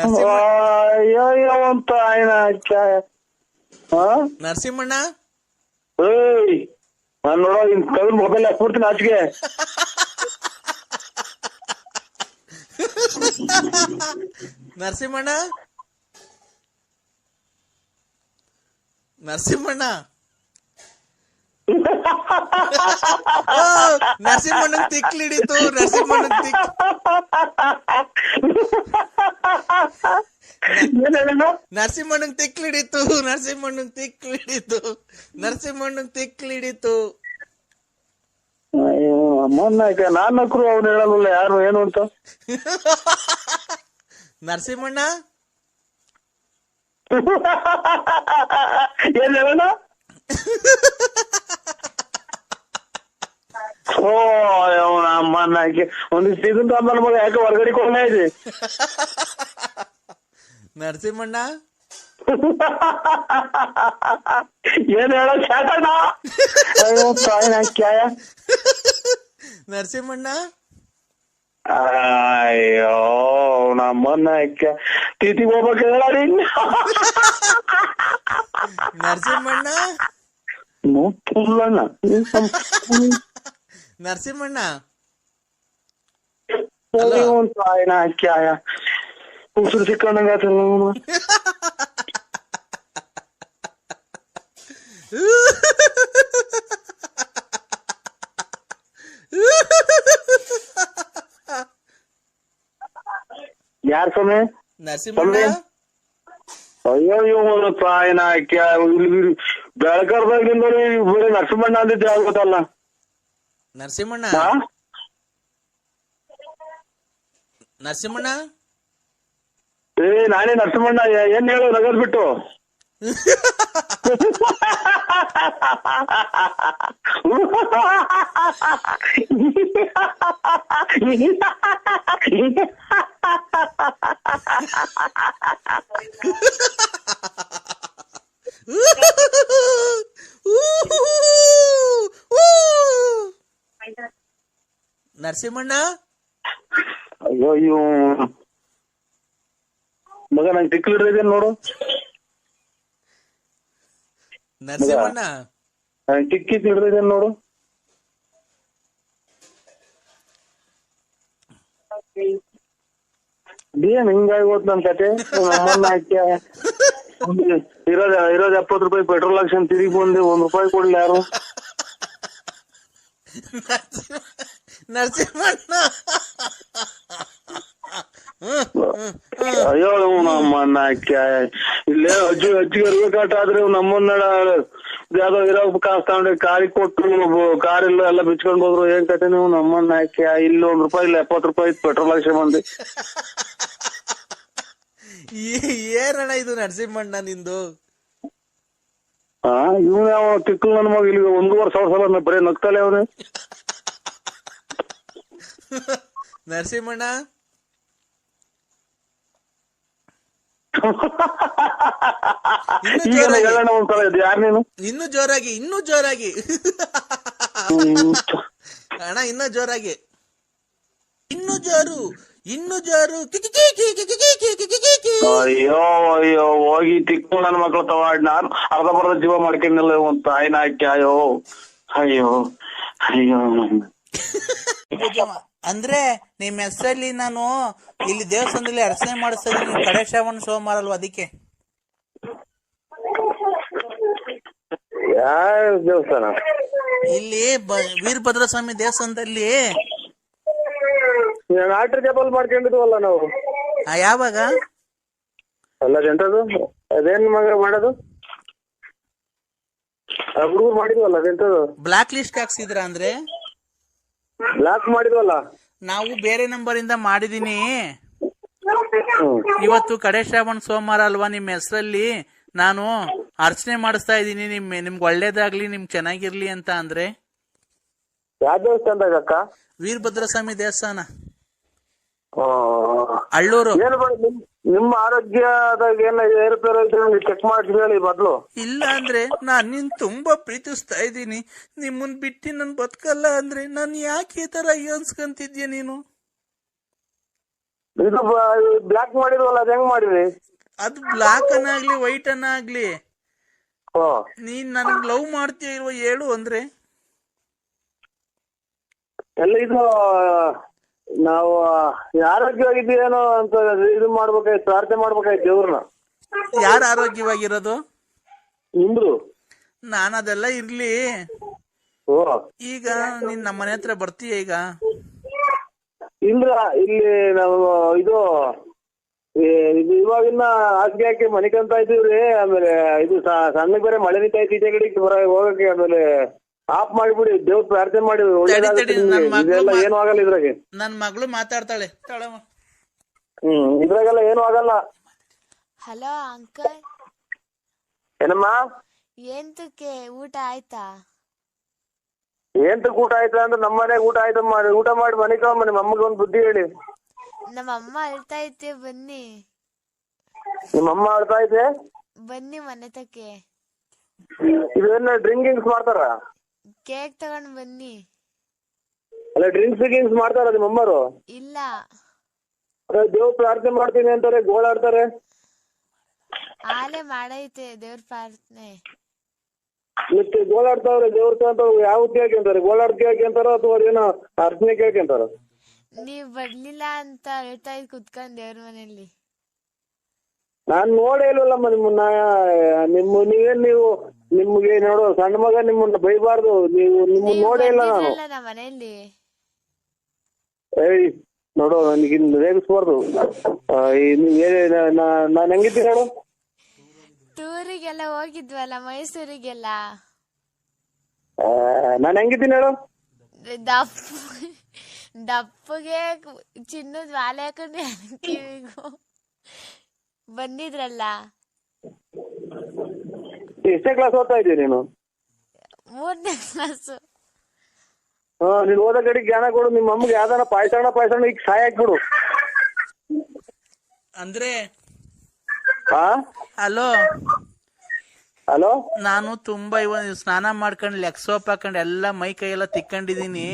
ಅಯ್ಯೋ ಅಂತ ಆಯ್ನ ನರಸಿಂಹಣ್ಣ ಏಯ್ ನಾನ್ ನೋಡೋ ಇನ್ ಕವಿಲ್ ಮೊಬೈಲ್ ಹಾಕ್ಬಿಡ್ತೀನಿ ಆಚೆಗೆ. ನರಸಿಂಹಣ್ಣ ನರಸಿಂಹಣ್ಣ ನರಸಿಂಹಣ್ಣನ್ ತಿಕ್ಲಿಡಿತು. ನರಸಿಂಹಣ್ಣನ್ ತಿಕ್ಲಿಡಿತು. ಅಯ್ಯೋ ಅಮ್ಮನಾಯ್ಕ ನಾನ್ ನಕ್ರು ಅವ್ನು ಹೇಳಲ್ಲ ಯಾರು ಏನು ಅಂತ. ನರಸಿಂಹಣ್ಣ ಏನ್ ಹೇಳೋಣ? ಓ ಅವನ ಅಮ್ಮನಾಯ್ಕೆ ಒಂದಿಷ್ಟು ಇದನ್ ತಂದ ಮಗ ಯಾಕೆ ಹೊರಗಡೆ ಕೊಂಡ ಇದೆ. ನರಸಿಂಹಣ್ಣ ಏನ್ ಹೇಳ ಶಾಟಣ್ಣ? ಅಯ್ಯೋ ತಾಯಿನ ಕ್ಯಾಯ. ನರಸಿಂಹಣ್ಣ ಅಯ್ಯೋ ನಮ್ಮನ್ನ ತೀತಿಗೆ ಹೋಗ್ಬೇಕು ಹೇಳಿ. ನರಸಿಂಹಣ್ಣ ನೋಡ್ತಿಲ್ಲಣ್ಣ. ನರಸಿಂಹಣ್ಣ ತಾಯಿನ ಕ್ಯಾಯ ಉಸಿರು ಸಿಕ್ಕಂಡಂಗಾತಲ್ಲ. ಯಾರ ಸಮಯ? ನರಸಿಂಹಣ್ಣ ಅಯ್ಯೋ ತಾಯಿನ ಬೆಳಕರ್ದಾಗಿಂದ ಬರೀ ನರಸಿಂಹಣ್ಣ ಅಂದಿದ್ದೆ ಆಗೋದಲ್ಲ. ನರಸಿಂಹಣ್ಣ ನರಸಿಂಹಣ್ಣ ನಾನೇ ನರಸಿಂಹಣ್ಣ. ಏನ್ ಹೇಳು ನಗದ್ ಬಿಟ್ಟು? ನರಸಿಂಹಣ್ಣ ಅಯ್ಯೋ ಮಗ ನಂಗೆ ತಿಕ್ಲಿಡ್ರಿದೆ ನೋಡು. ನರಸಿಂಹಣ್ಣ ಟಿಕ್ಕಿ ಹಿಡಿದಿದೆ ನೋಡು. ಏನ್ ಹಿಂಗಾಗಿ ಹೋತ್ ನನ್ ಕತೆ ನಮ್ಮನ್ನ ಹಾಕ್ಯ ಇರೋದ್ 70 ರೂಪಾಯಿ ಪೆಟ್ರೋಲ್ ಹಾಕ್ಸ್ಕೊಂಡ್ ತಿರುಗಿ ಬಂದೆ, 1 ರೂಪಾಯಿ ಕೊಡ್ಲಿ ಯಾರು? ನರಸಿಂಹಣ್ಣ ಅಯ್ಯೋ ನಮ್ಮನ್ನ ಹಾಕ್ಯ ಇಲ್ಲೇ ಅಜ್ಜಿಗೆ ಇರ್ಬೇಕಾಟ ಆದ್ರೆ ನಮ್ಮನ್ನ ಯಾವ್ದೋ ಇರೋ ಕಾಸು ತಗೊಂಡು ಕಾರಿಗೆ ಕೊಟ್ಟು ಕಾರ್ ಎಲ್ಲ ಬಿಚ್ಕೊಂಡ್ ಹೋದ್ರು. ಏನ್ ಕತೆ ನೀವು ನಮ್ಮನ್ನ ಹಾಕ್ಯ ಇಲ್ಲಿ 1 ರೂಪಾಯಿ ಇಲ್ಲ 70 ರೂಪಾಯಿ ಪೆಟ್ರೋಲ್ ಹಾಕ್ಸ್ಕೊಂಡ್ ಬಂದೆ. ಏನಣ್ಣ ಇದು ನರಸಿಂಹಣ್ಣ ನಿಂದು? ಇವ್ನ ಯಾವ ತಿಕ್ಕು ನನ್ನ ಮಗ ಇಲ್ಲಿಗೆ 1.5 ಸಾವಿರ ಸಲ ಬರೀ ನಗ್ತಾಳೆ ಅವನೇ. ನರಸಿಂಹಣ್ಣ ಒಂದ್ಸಲ ಇದು ಯಾರು ನೀನು? ಇನ್ನೂ ಜೋರಾಗಿ ಅಣ್ಣ, ಇನ್ನೂ ಜೋರಾಗಿ, ಇನ್ನೂ ಜೋರು. ಅಯ್ಯೋ ಅಯ್ಯೋ ಹೋಗಿ ತಿಕ್ಕು ನನ್ನ ಮಕ್ಳು ತವಾಡ್ ನಾನು ಅರ್ಧ ಜೀವ ಮಾಡ್ಕೊಂಡಿಲ್ಲ ಒಂದ್ ತಾಯಿನ ಹಾಕಿ. ಅಯ್ಯೋ ಅಯ್ಯೋ ಅಯ್ಯೋ. ಅಂದ್ರೆ ನಿಮ್ ಹೆಸರಲ್ಲಿ ನಾನು ಇಲ್ಲಿ ದೇವಸ್ಥಾನದಲ್ಲಿ ಅರ್ಚನೆ ಮಾಡಿಸ್ತಾ ಇದೀನಿ. ಕಡೆ ಶ್ರಾವಣ ಸೋಮವಾರ ಅಲ್ವಾ, ಅದಕ್ಕೆ. ಯಾವ ದೇವಸ್ಥಾನ? ಇಲ್ಲಿ ವೀರಭದ್ರ ಸ್ವಾಮಿ ದೇವಸ್ಥಾನದಲ್ಲಿ. ಆಟ್ರಿ ಜಪಲ್ ಮಾಡ್ಕೊಂಡಿದ್ವಲ್ಲ ನಾವು. ಯಾವಾಗ? ಅಲ್ಲ ಎಂತದು ಅದೇನ್ ಮಗ ಮಾಡೋದು? ಹುಡುಗರು ಮಾಡಿದ್ವಲ್ಲ ಅದೆಂತದು? Block list ಹಾಕ್ಸಿದ್ರ? ಅಂದ್ರೆ ಬ್ಲಾಕ್ ಮಾಡಿದ್ವಲ್ಲ ನಾವು ಬೇರೆ ನಂಬರ್ ಇಂದ ಮಾಡಿದೀನಿ. ಇವತ್ತು ಕಡೆ ಶ್ರಾವಣ ಸೋಮವಾರ ಅಲ್ವಾ, ನಿಮ್ ಹೆಸರಲ್ಲಿ ನಾನು ಅರ್ಚನೆ ಮಾಡಿಸ್ತಾ ಇದೀನಿ, ನಿಮ್ಗೆ ಒಳ್ಳೇದಾಗ್ಲಿ, ನಿಮ್ಗೆ ಚೆನ್ನಾಗಿರ್ಲಿ ಅಂತ. ಅಂದ್ರೆ ಯಾವ ದೇವಸ್ಥಾನದಾಗ ಅಕ್ಕ? ವೀರಭದ್ರ ಸ್ವಾಮಿ ದೇವಸ್ಥಾನ, ಅಳ್ಳೂರು. ನಿಮ್ಮ ಆರೋಗ್ಯದಾಗ ಏನ ಏರುಪೇರು ಚೆಕ್ ಮಾಡಿ ಹೇಳಿ ಮೊದ್ಲು. ಇಲ್ಲ ಅಂದ್ರೆ ನಾನ್ ನಿನ್ ತುಂಬಾ ಪ್ರೀತಿಸ್ತಾ ಇದ್ದೀನಿ, ನಿಮ್ಮನ್ ಬಿಟ್ಟು ನನ್ ಬದುಕಲ್ಲ ಅಂದ್ರೆ ನಾನ್ ಯಾಕೆ ಈ ತರ ಅನ್ಸ್ಕೊಂತಿದ್ಯ ನೀನು? ಇದು ಬ್ಲಾಕ್ ಮಾಡಿದ್ವಲ್ಲ, ಅದ್ ಹೆಂಗ್ ಮಾಡಿದ್ರಿ? ಅದು ಬ್ಲಾಕ್ ಅನ್ನಾಗ್ಲಿ ವೈಟ್ ಅನ್ನಾಗ್ಲಿ ನೀನ್ ನನಗ್ ಲವ್ ಮಾಡ್ತೀಯ ಇಲ್ವ ಹೇಳು. ಅಂದ್ರೆ ಎಲ್ಲ ಇದು ನಾವು ಆರೋಗ್ಯವಾಗಿದ್ದೀವೇನೋ ಅಂತ ಇದು ಮಾಡ್ಬೇಕಾಯ್ತು, ಪ್ರಾರ್ಥನೆ ಮಾಡ್ಬೇಕಾಯ್ತು ದೇವ್ರನ್ನ. ಯಾರು ಆರೋಗ್ಯವಾಗಿರೋದು? ನಿಮ್ದು. ನಾನ್ ಅದೆಲ್ಲ ಇರ್ಲಿ, ಓ ಈಗ ನೀನ್ ನಮ್ಮ ಮನೆ ಹತ್ರ ಬರ್ತೀಯ ಈಗ? ಇಲ್ಲ, ಇಲ್ಲಿ ನಾವು ಇದು ಇವಾಗಿನ್ನ ಹಾಸಿಗೆ ಹಾಕಿ ಮನಿಕಂತ ಇದ್ದೀವ್ರಿ. ಆಮೇಲೆ ಇದು ಸಣ್ಣಗ್ ಬೇರೆ ಮಳೆ ನಿಂತ ಐತಿ, ಈಚೆ ಕಡೆಗೆ ಹೋಗಕ್ಕೆ. ಆಮೇಲೆ ಆಫ್ ಮಾಡಿಬಿಡಿ, ದೇವ್ರ ಪ್ರಾರ್ಥನೆ ಮಾಡಿ. ಏನು ಆಗಲ್ಲ ಇದ್ರಾಗೆ. ನನ್ ಮಗಳು ಮಾತಾಡ್ತಾಳೆ. ಇದ್ರಾಗೆಲ್ಲ ಏನು ಆಗಲ್ಲ. Hello uncle. ಏನಮ್ಮ? ಎಂತಕ್ಕೆ ಊಟ ಆಯ್ತಾ? ಊಟ ಆಯ್ತಾ ಅಂದ್ರೆ ನಮ್ಮ ಮನೆಗೆ ಊಟ ಆಯ್ತು. ಊಟ ಮಾಡಿ ಮನೆಗೆ ನಿಮ್ಮ ಅಮ್ಮಗೆ ಒಂದು ಬುದ್ಧಿ ಹೇಳಿ. ನಮ್ಮ ಅಮ್ಮ ಅಳ್ತಾ ಐತೆ, ಬನ್ನಿ. ನಿಮ್ಮ ಅಮ್ಮ ಅಳ್ತಾ ಐತೆ? ಬನ್ನಿ ಮನೆ ತಕ್ಕೆ. ಇದೇನ ಡ್ರಿಂಕಿಂಗ್ಸ್ ಮಾಡ್ತಾರ? ಕೇಕ್ ತಗೊಂಡ್ ಬನ್ನಿ. ಅಲ್ಲ ಡ್ರಿಂಕ್ಸ್ ಮಾಡ್ತಾರ ನಿಮ್ಮ ಅಮ್ಮರು? ಇಲ್ಲ. ದೇವ್ರ ಪ್ರಾರ್ಥನೆ ಮಾಡ್ತೀನಿ ಅಂತಾರೆ, ಗೋಳಾಡ್ತಾರೆ. ಆಲೆ ಮಾಡೈತೆ ದೇವ್ರ ಪ್ರಾರ್ಥನೆ. ಮತ್ತೆ ಗೋಳಾಡ್ತಾವ್ರೆ ದೇವ್ರ ಅಂತ ಯಾವ ಕೇಳ್ಕೊಂತಾರೆ? ಗೋಳಾಡ್ ಕೇಳ್ಕೊಂತಾರ ಅಥವಾ ಏನೋ ಅರ್ಚನೆ ಕೇಳ್ಕೊಂತಾರ? ನೀವ್ ಬರ್ಲಿಲ್ಲ ಅಂತ ಹೇಳ್ತಾ ಇದ್ ಕುತ್ಕೊಂಡ್ ದೇವ್ರ ಮನೆಯಲ್ಲಿ. ನಾನ್ ನೋಡೇ ಇಲ್ವಲ್ಲಮ್ಮ ನಿಮ್ಮನ್ನ. ನೀವು ನಿಮ್ಗೆ ನೋಡು ಸಣ್ಣ ಮಗ, ನಿಮ್ಮನ್ನ ಬೈಬಾರ್ದು. ನಿಮ್ಮನ್ನ ನೋಡೇ ಇಲ್ಲ ನಾನು. ನಮ್ಮ ಮನೆಯಲ್ಲಿ ಏಯ್ ನೋಡು, ನನಗೆ ರೇಗಿಸ್ಬಾರ್ದು. ನಾನ್ ಹೆಂಗಿದ್ದೀನಿ ಹೇಳು? ಟೂರಿಗೆಲ್ಲ ಹೋಗಿದ್ವಲ್ಲ, ಮೈಸೂರಿಗೆಲ್ಲ. ನಾನ್ ಹೆಂಗಿದ್ದೀನಿ ಹೇಳು? ದಪ್ಪಗೆ ಚಿನ್ನದ ವಾಲೆ ಹಾಕೊಂಡು ಕಿವಿಗೂ ಬಂದಿದ್ರಲ್ಲ. ಎಷ್ಟೇ ಕ್ಲಾಸ್ ಓದ್ತಾ ಇದೀಯ ನೀನು? 3ನೇ ಕ್ಲಾಸು. ನೀನ್ ಓದೋ ಕಡೆ ಜ್ಞಾನ ಕೊಡು. ನಿಮ್ಮ ಅಮ್ಮಗೆ ಯಾವ್ದಾನ ಪಾಯ್ಸಣ ಈಗ ಸಾಯ ಹಾಕ್ಬಿಡು. ಅಂದ್ರೆ ಹಲೋ ನಾನು ತುಂಬಾ ಸ್ನಾನ ಮಾಡ್ಕೊಂಡು ಲೆಗ್ ಸೋಪ್ ಹಾಕೊಂಡು ಎಲ್ಲ ಮೈ ಕೈ ಎಲ್ಲ ತಿಕ್ಕೊಂಡಿದೀನಿ.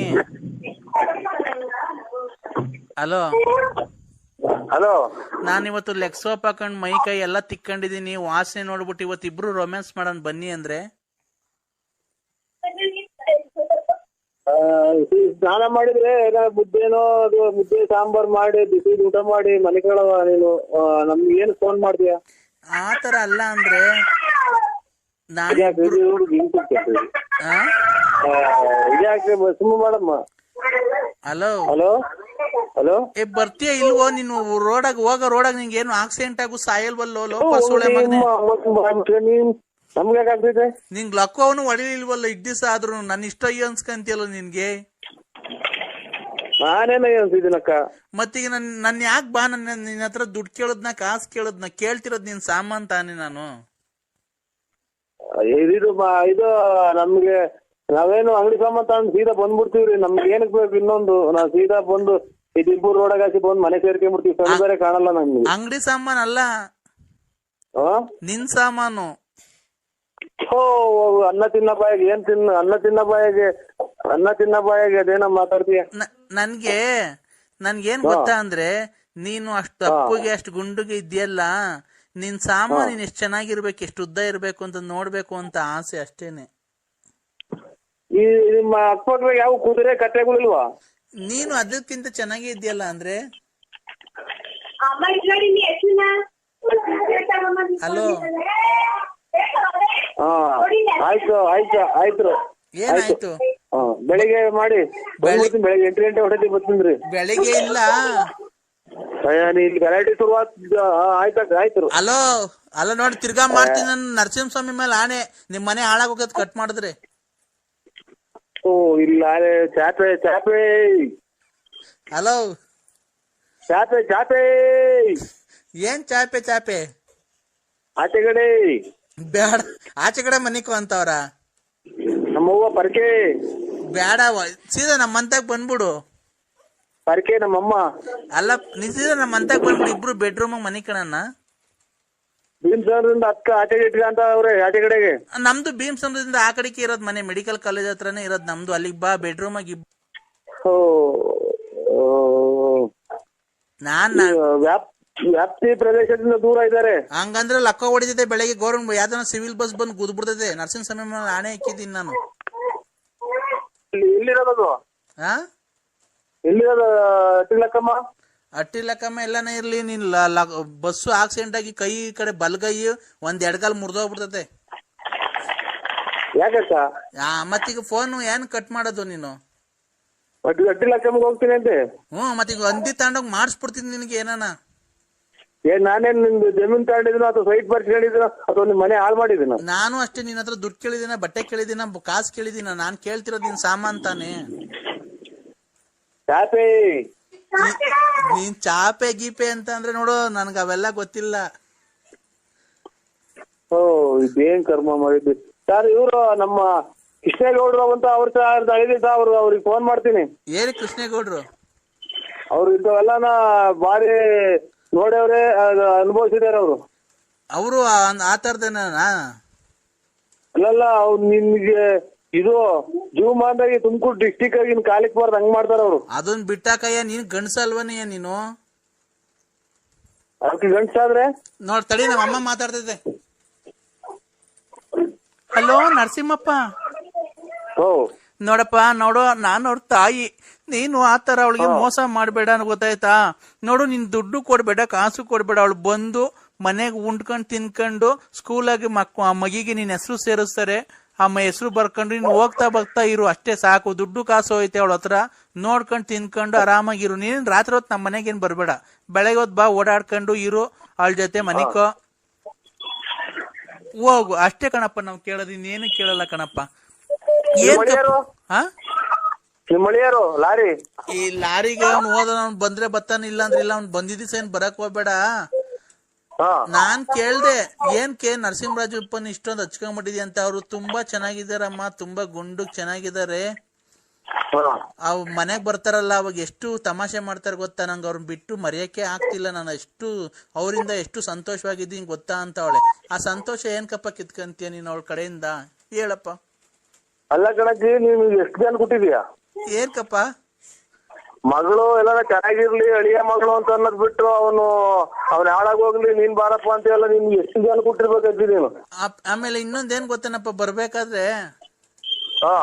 ಹಲೋ ನಾನಿವತ್ತು ಲೆಗ್ ಸೋಪ್ ಹಾಕೊಂಡ್ ಮೈ ಕೈ ಎಲ್ಲ ತಿಕ್ಕೊಂಡಿದೀನಿ. ವಾಸನೆ ನೋಡ್ಬಿಟ್ಟು ಇವತ್ತು ಇಬ್ರು ರೊಮ್ಯಾನ್ಸ್ ಮಾಡೋಣ ಬನ್ನಿ ಅಂದ್ರೆ. ಸ್ನಾನ ಮಾಡಿದ್ರೆ ಮುದ್ದೆನೋ ಅದು ಮುದ್ದೆ ಸಾಂಬಾರ್ ಮಾಡಿ ಬಿಸಿ ಊಟ ಮಾಡಿ ಮನೆ ಕೇಳವ ನೀನು ನಮ್ಗೆ ಏನು ಫೋನ್ ಮಾಡ್ತೀಯ? ಆತರ ಅಲ್ಲ ಅಂದ್ರೆ ಇದ್ಯಾಕೆ ಸುಮ್ಮ ಮಾಡಮ್ಮ. ಹಲೋ ಹಲೋ ಹಲೋ ಬರ್ತೀಯ ಇಲ್ವೋ ನೀನು? ರೋಡಾಗ ನಿಂಗೆ ಏನು ಆಕ್ಸಿಡೆಂಟ್ ಆಗು ಸಾಯಲ್ವಲ್ಲೋ ಲೋಪ ಸೋಳೆ ಮಗನೇ. ನಮ್ಗೆ ಯಾಕಾಗ್ತೈತೆ? ನಿಂಗ್ ಲಕ್ಕವನು ಹೊಡಿಲಿಲ್ವಲ್ಲ ಇಡ್ ದಿವಸ ಆದ್ರೂ ನನ್ ಇಷ್ಟ ಅಯ್ಯೋ ಅನ್ಸ್ಕಂತಿಯಲ್ಲ ನಿನ್ಗೆ. ನಾನೇನ ಅನ್ಸಿದ್ದೀನಕ್ಕ. ಮತ್ತೀಗ ನನ್ ಯಾಕೆ ಬಾ ನಿನ್ನ ಹತ್ರ ದುಡ್ಡು ಕೇಳದ್ನ ಕಾಸು ಕೇಳದ್ನ ಕೇಳ್ತಿರೋದ್ ನಿನ್ ಸಾಮಾನ್ ತಾನೆ ನಾನು. ಇದು ನಮ್ಗೆ ನಾವೇನು ಅಂಗಡಿ ಸಾಮಾನ್ ತಗೊಂಡು ಸೀದಾ ಬಂದ್ಬಿಡ್ತೀವ್ರಿ. ನಮ್ಗೆ ಏನಕ್ ಬೇಕು ಇನ್ನೊಂದು? ನಾವ್ ಸೀದಾ ಬಂದು ಈ ದಿಬ್ಬೂರ್ ರೋಡಾಗ ಹಾಕಿ ಬಂದು ಮನೆ ಸೇರ್ಕೊಂಡ್ಬಿಡ್ತೀವಿ. ಸಣ್ಣ ಬೇರೆ ಕಾಣಲ್ಲ ನಮ್ಗೆ. ಅಂಗಡಿ ಸಾಮಾನ್ ಅಲ್ಲ ನಿನ್ ಸಾಮಾನು. ಅನ್ನ ತಿನ್ನ ಬಾಯಿಗೆ ಏನ್ ಅನ್ನ ತಿನ್ನ ಬಾಯಿಗೆ ಅದೇನ ಮಾತಾಡ್ತೀಯ? ನನ್ಗೇನ್ ಗೊತ್ತಾ ಅಂದ್ರೆ ನೀನು ಅಷ್ಟು ಅಪ್ಪುಗೆ ಅಷ್ಟು ಗುಂಡುಗೆ ಇದೆಯಲ್ಲ, ನಿನ್ ಸಾಮಾನು ನೀನ್ ಎಷ್ಟ್ ಚೆನ್ನಾಗಿರ್ಬೇಕು, ಎಷ್ಟು ಉದ್ದ ಇರ್ಬೇಕು ಅಂತ ನೋಡ್ಬೇಕು ಅಂತ ಆಸೆ ಅಷ್ಟೇನೆ. ಈ ನಿಮ್ಮ ಅಕ್ಕಪಕ್ಕ ಯಾವ ಕುದುರೆ ಕಟ್ಟೆಗಳಿಲ್ವಾ? ನೀನು ಅದಕ್ಕಿಂತ ಚೆನ್ನಾಗಿ ಇದೆಯಲ್ಲ ಅಂದ್ರೆ. ಹಲೋ ಆಯ್ತು ಏನಾಯ್ತು? ಬೆಳಿಗ್ಗೆ ಮಾಡಿ ಬೆಳಿಗ್ಗೆ 8 ಗಂಟೆ ಹೊಡೆದಿ ಬರ್ತೀನಿ. ಬೆಳಿಗ್ಗೆ ಇಲ್ಲ ಗಲಾಟೆ ಶುರು ಆಯ್ತು. ಅಲ್ಲ ನೋಡಿ ತಿರ್ಗಾ ಮಾಡ್ತೀನಿ ನಾನು. ನರಸಿಂಹಸ್ವಾಮಿ ಮೇಲೆ ಆಣೆ, ನಿಮ್ ಮನೆ ಹಾಳಾಗೋಗದ್ ಕಟ್ ಮಾಡಿದ್ರೆ. ಇಲ್ಲ ಚಾಪೆ ಹಲೋ ಚಾಪೆ ಏನ್ ಚಾಪೆ ಆಚೆ ಕಡೆ ಬೇಡ, ಆಚೆ ಕಡೆ ಮನಿಕೋ ಅಂತವ್ರ. ನಮ್ಮವ್ವ ಪರ್ಕೆ ಬೇಡ, ಸೀದಾ ನಮ್ಮ ಮಂತಾಗ ಬಂದ್ಬಿಡು. ಪರ್ಕೆ ನಮ್ಮಮ್ಮ ಅಲ್ಲ ನೀ ಸೀದಾ ನಮ್ಮ ಮಂತಾಗ ಬಂದ್ಬಿಡು. ಇಬ್ರು ಬೆಡ್ರೂಮ್ ಮನಿ ಕಣಣ್ಣ. ಭೀಮ್ಸಂದ್ರಿಂದ ಆಚೆಗೆ ಇಟ್ಕಂತ ಅವ್ರೆ ಆಚೆ ಕಡೆಗೆ. ನಮ್ದು ಭೀಮ್ಸಂದ್ರದಿಂದ ಆ ಕಡೆಗೆ ಇರೋದ್ ಮನೆ, ಮೆಡಿಕಲ್ ಕಾಲೇಜ್ ಹತ್ರನೇ ಇರೋದ್ ನಮ್ದು. ಅಲ್ಲಿಗೆ ಬಾ, ಬೆಡ್ರೂಮ್ ಆಗಿ. ವ್ಯಾಪ್ತಿ ಪ್ರದೇಶದಿಂದ ದೂರ ಇದ್ದಾರೆ. ಹಂಗಂದ್ರೆ ಲಕ್ಕ ಹೊಡಿದಿದೆ ಬೆಳಗ್ಗೆ. ಗೌರ್ಮೆಂಟ್ ಯಾವ್ದನ ಸಿವಿಲ್ ಬಸ್ ಬಂದು ಗುದ್ಬಿಡ್ತದೆ. ನರಸಿಂಹಸ್ವಾಮಿ ಮೇಲೆ ಆಣೆ ಹಾಕಿದ್ದೀನಿ ನಾನು. ಎಲ್ಲಿರೋದು? ಅಟ್ಟಿಲಕ್ಕಮ್ಮ? ಅಟ್ಟಿಲಕ್ಕಮ್ಮ ಎಲ್ಲಾನೇ ಇರ್ಲಿ, ನೀನ್ ಬಸ್ಸು ಆಕ್ಸಿಡೆಂಟ್ ಆಗಿ ಕೈ ಕಡೆ ಬಲ್ಗೈ ಒಂದ್ ಎಡಗಾಲ್ ಮುರಿದೋಗ್ಬಿಡ್ತದೆ. ಯಾಕಕ್ಕ? ಮತ್ತೀಗ ಫೋನ್ ಏನ್ ಕಟ್ ಮಾಡೋದು ನೀನು? ಅಟ್ಟಿಲಕ್ಕಮ್ಮಗೆ ಹೋಗ್ತೀನಿ ಅಂತೆ. ಮತ್ತೀಗ ಹಂದಿ ತಗೊಂಡೋಗಿ ಮಾಡಿಸ್ಬಿಡ್ತೀನಿ ನಿನ್ಗೆ ಏನಾನ. ನಾನೇನ್ ನಿಮ್ದು ಜಮೀನ್ ತಗೊಂಡಿದ್ದೀನೋ ಅಥವಾ ಸೈಟ್ ಬರ್ಸ್ಕೊಂಡಿದ್ದೀನೋ ಅಥವಾ ನಿಮ್ ಮನೆ ಹಾಳು ಮಾಡಿದ್ದೀನೋ? ನಾನು ಅಷ್ಟೇ. ನಿನ್ನ ಹತ್ರ ದುಡ್ಡು ಕೇಳಿದಿನ, ಬಟ್ಟೆ ಕೇಳಿದಿನ, ಕಾಸು ಕೇಳಿದಿನ? ನಾನ್ ಕೇಳ್ತಿರೋದ್ ನಿನ್ ಸಾಮಾನ್ ತಾನೆ. ಚಾಪೆ ನೀನ್ ಚಾಪೆ ಗೀಪೆ ಅಂತ ಅಂದ್ರೆ ನೋಡು, ನನ್ಗ ಅವೆಲ್ಲ ಗೊತ್ತಿಲ್ಲ. ಇದೇನ್ ಕರ್ಮ ಮಾಡಿದ್ವಿ ಸರ್. ಇವ್ರು ನಮ್ಮ ಕೃಷ್ಣೇಗೌಡ್ರು ಅಂತ ಅವ್ರಿಗೆ ಫೋನ್ ಮಾಡ್ತೀನಿ. ಏರಿ ಕೃಷ್ಣೇಗೌಡ್ರು? ಅವ್ರು ಇಂಥವೆಲ್ಲಾನ ಬಾರಿ ನೋಡ್ಯವ್ರೆ, ಅನುಭವಿಸಿದಾರೆ ಅವರು. ಅವರು ಆ ತರದೇನ? ಅಲ್ಲಲ್ಲ, ಅವ್ರು ನಿಮ್ಗೆ ಇದು ಜೀವಮಾನದಾಗಿ ತುಮಕೂರು ಡಿಸ್ಟಿಕ್ ಆಗಿ ಕಾಲಿಕ್ ಬಾರ್ದು ಹಂಗ್ ಮಾಡ್ತಾರ ಅವ್ರು. ಅದನ್ ಬಿಟ್ಟಾಕಯ್ಯ, ನೀನ್ ಗಂಡ್ಸಲ್ವನಯ್ಯ ನೀನು? ಅದಕ್ಕೆ ಗಂಡ್ಸಾದ್ರೆ ನೋಡ್ ತಡಿ, ನಮ್ಮ ಅಮ್ಮ ಮಾತಾಡ್ತಿದ್ದೆ. ಹಲೋ ನರಸಿಂಹಪ್ಪ. ನೋಡಪ್ಪ, ನೋಡು ನಾನು ಅವ್ರ ತಾಯಿ. ನೀನು ಆತರ ಅವಳಿಗೆ ಮೋಸ ಮಾಡ್ಬೇಡ ಗೊತ್ತಾಯ್ತಾ? ನೋಡು, ನಿನ್ ದುಡ್ಡು ಕೊಡ್ಬೇಡ, ಕಾಸು ಕೊಡ್ಬೇಡ. ಅವಳು ಬಂದು ಮನೆಗೆ ಉಂಡ್ಕೊಂಡ್ ತಿನ್ಕೊಂಡು ಸ್ಕೂಲಾಗಿ ಮಗಿಗೆ ನಿನ್ ಹೆಸರು ಸೇರಿಸ್ತಾರೆ. ಹೆಸರು ಬರ್ಕೊಂಡು ನೀನು ಹೋಗ್ತಾ ಬರ್ತಾ ಇರು, ಅಷ್ಟೇ ಸಾಕು. ದುಡ್ಡು ಕಾಸು ಹೋಯ್ತೆ ಅವಳ ಹತ್ರ. ನೋಡ್ಕೊಂಡು ತಿನ್ಕೊಂಡು ಆರಾಮಾಗಿರು. ನೀನ್ ರಾತ್ರಿ ಹೊತ್ತು ನಮ್ಮ ಮನೆಗೇನ್ ಬರ್ಬೇಡ. ಬೆಳಗ್ಗೆ ಹೊತ್ತು ಬಾ, ಓಡಾಡ್ಕೊಂಡು ಇರು ಅವಳ ಜೊತೆ, ಮನಿಕೋ ಹೋಗು. ಅಷ್ಟೇ ಕಣಪ್ಪ ನಾವ್ ಕೇಳೋದು, ಇನ್ನೇನು ಕೇಳಲ್ಲ ಕಣಪ್ಪ. ಲಾರಿ ಈ ಲಾರಿಗೆ ಅವ್ನು ಹೋದ, ಅವ್ನು ಬಂದ್ರೆ ಬತ್ತಾನ, ಇಲ್ಲ ಅಂದ್ರೆ ಇಲ್ಲ. ಅವ್ನು ಬಂದಿದ್ದ ಏನ್ ಬರಕ್ ಹೋಗ್ಬೇಡ. ನಾನ್ ಕೇಳ್ದೆ, ಏನ್ ನರಸಿಂಹರಾಜಪ್ಪನ್ ಇಷ್ಟೊಂದು ಹಚ್ಕೊಂಡ್ಬಿಟ್ಟಿದ್ಯ ಅಂತ. ಅವ್ರು ತುಂಬಾ ಚೆನ್ನಾಗಿದಾರಮ್ಮ, ತುಂಬಾ ಗುಂಡು ಚೆನ್ನಾಗಿದ್ದಾರೆ. ಅವ್ ಮನೆಗ್ ಬರ್ತಾರಲ್ಲ, ಅವಾಗ ಎಷ್ಟು ತಮಾಷೆ ಮಾಡ್ತಾರ ಗೊತ್ತಾ? ನಂಗೆ ಅವ್ರನ್ನ ಬಿಟ್ಟು ಮರೆಯಕ್ಕೆ ಆಗ್ತಿಲ್ಲ. ನಾನು ಅವರಿಂದ ಎಷ್ಟು ಸಂತೋಷವಾಗಿದ್ದೀನಿ ಗೊತ್ತಾ ಅಂತ ಅವಳೆ. ಆ ಸಂತೋಷ ಏನ್ಕಪ್ಪ ಕಿತ್ಕಂತೀಯ ನೀನ್ ಅವಳ ಕಡೆಯಿಂದ? ಹೇಳಪ್ಪ. ಅಲ್ಲ ಕಣಜ್ಜಿ, ನೀನು ಎಷ್ಟು ಜನ ಕೊಟ್ಟಿದ್ಯಾ? ಏನ್ಕಪ್ಪ? ಮಗಳು ಎಲ್ಲ ಚೆನ್ನಾಗಿರ್ಲಿ, ಅಳಿಯ ಮಗಳು ಅಂತ ಅನ್ನೋದ್ ಬಿಟ್ಟು ಅವ್ನ ಹಾಳಾಗೋಗ್ಲಿ, ನೀನ್ ಬಾರಪ್ಪ ಅಂತೆಲ್ಲ ನಿಮ್ಗೆ ಎಷ್ಟು ಜನ ಕೊಟ್ಟಿರ್ಬೇಕಜ್ಜಿ ನೀನು? ಆಮೇಲೆ ಇನ್ನೊಂದೇನ್ ಗೊತ್ತೇನಪ್ಪ, ಬರ್ಬೇಕಾದ್ರೆ ಹಾ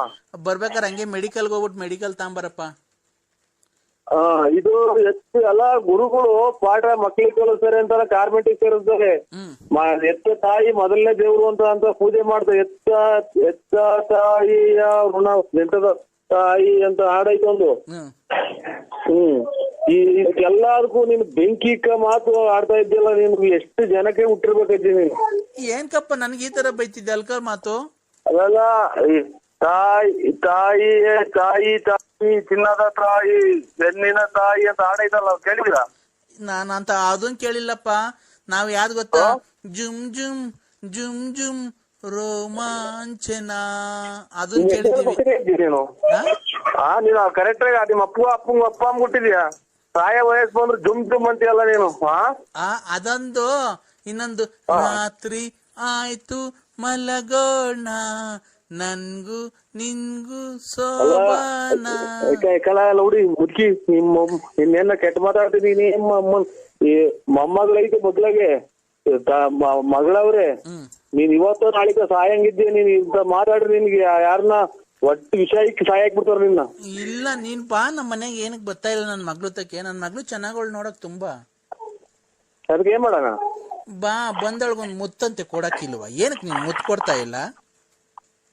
ಬರ್ಬೇಕಾರೆ ಹಂಗೆ ಮೆಡಿಕಲ್ಗೆ ಹೋಗ್ಬಿಟ್ಟು ಮೆಡಿಕಲ್ ತಗೊಂಬರಪ್ಪ. ಇದು ಎತ್ತು ಎಲ್ಲ ಗುರುಗಳು ಪಾಠ ಮಕ್ಳಿಗೆ ಕಲಿಸ್ತಾರೆ ಅಂತಾರ, ಕಾರ್ಮೆಂಟಿಗೆ ಸೇರಿಸ್ತಾರೆ. ಎತ್ತ ತಾಯಿ ಮೊದಲನೇ ದೇವ್ರು ಅಂತ ಪೂಜೆ ಮಾಡ್ತಾರೆ. ಎತ್ತ ತಾಯಿಯ ಋಣ ಎಂತದ ತಾಯಿ ಅಂತ ಹಾಡೈತೆ ಒಂದು. ಈ ಎಲ್ಲಾರ್ಗೂ ನೀನ್ ಬೆಂಕಿಕ ಮಾತು ಆಡ್ತಾ ಇದ್ದಿಲ್ಲ. ನೀನು ಎಷ್ಟು ಜನಕ್ಕೆ ಹುಟ್ಟಿರ್ಬೇಕೈತಿ ನೀನು. ಏನ್ಕಪ್ಪ ನನ್ಗೆ ಈ ತರ ಬೈತಿದ್ದೆ ಅಲ್ಕರ್ ಮಾತು? ಅದಲ್ಲ, ತಾಯಿ ತಾಯಿ ತಾಯಿ ತಾಯಿ ಚಿನ್ನದ ತಾಯಿ ಬೆನ್ನಿನ ತಾಯಿ ಅಂತ ಹಾಡೈತಲ್ಲ, ಕೇಳಿದಿರಾ? ನಾನಂತ ಅದನ್ ಕೇಳಿಲ್ಲಪ್ಪ. ನಾವ್ ಯಾವ್ದು ಗೊತ್ತಾ, ಜುಮ್ ಜುಮ್ ಜುಮ್ ಜುಮ್ ರೋಮಾಂಚನ ಅದನ್ನ ಕೇಳಿದೀವಿ. ನೀನು ನೀನು ಕರೆಕ್ಟ್ ಆಗಿ ನಿಮ್ಮ ಅಪ್ಪ ಮುಟ್ಟಿದ್ಯಾ? ತಾಯ ವಯಸ್ಸು ಬಂದ್ರೆ ಜುಮ್ ಜುಮ್ ಅಂತೀಯಲ್ಲ ನೀನು. ಅದೊಂದು. ಇನ್ನೊಂದು, ರಾತ್ರಿ ಆಯ್ತು ಮಲಗೋಣ ನನ್ಗೂ ನಿನ್ಗೂ ಸೋಬಾನ. ಹುಡಿ ಮುದ್ಕಿ ನಿನ್ನೆಲ್ಲ ಕೆಟ್ಟ ಮಾತಾಡ್ತೀನಿ. ಮೊಮ್ಮಗಳೈತೆ ಮೊದ್ಲಾಗೆ ಮಗಳವ್ರೆ, ನೀನ್ ಇವತ್ತು ನಾಳಿಕ ಸಾಯಂಗಿದ್ದೆ. ನೀನ್ ಇಂತ ಮಾತಾಡ್ರಿ ನಿನ್ಗೆ ಯಾರನ್ನ ಒಟ್ಟು ವಿಷಯಕ್ಕೆ ಸಾಯಕ್ ಬಿಡ್ತಾರ ನಿನ್ನ. ಇಲ್ಲ ನೀನ್ ಬಾ, ನಮ್ಮ ಮನೆಗೆ ಏನಕ್ ಬರ್ತಾ ಇಲ್ಲ ನನ್ ಮಗ್ಳು ತಕ್ಕೆ. ನನ್ ಮಗ್ಳು ಚೆನ್ನಾಗಳು ನೋಡಕ್ ತುಂಬಾ. ಅದಕ್ಕೆ ಏನ್ ಮಾಡೋಣ? ಬಾ, ಬಂದೊಳಗೊಂದ್ ಮುತ್ತಂತೆ ಕೊಡಕ್ಕಿಲ್ವಾ? ಏನಕ್ ನೀನ್ ಮುತ್ತು ಕೊಡ್ತಾ ಇಲ್ಲ?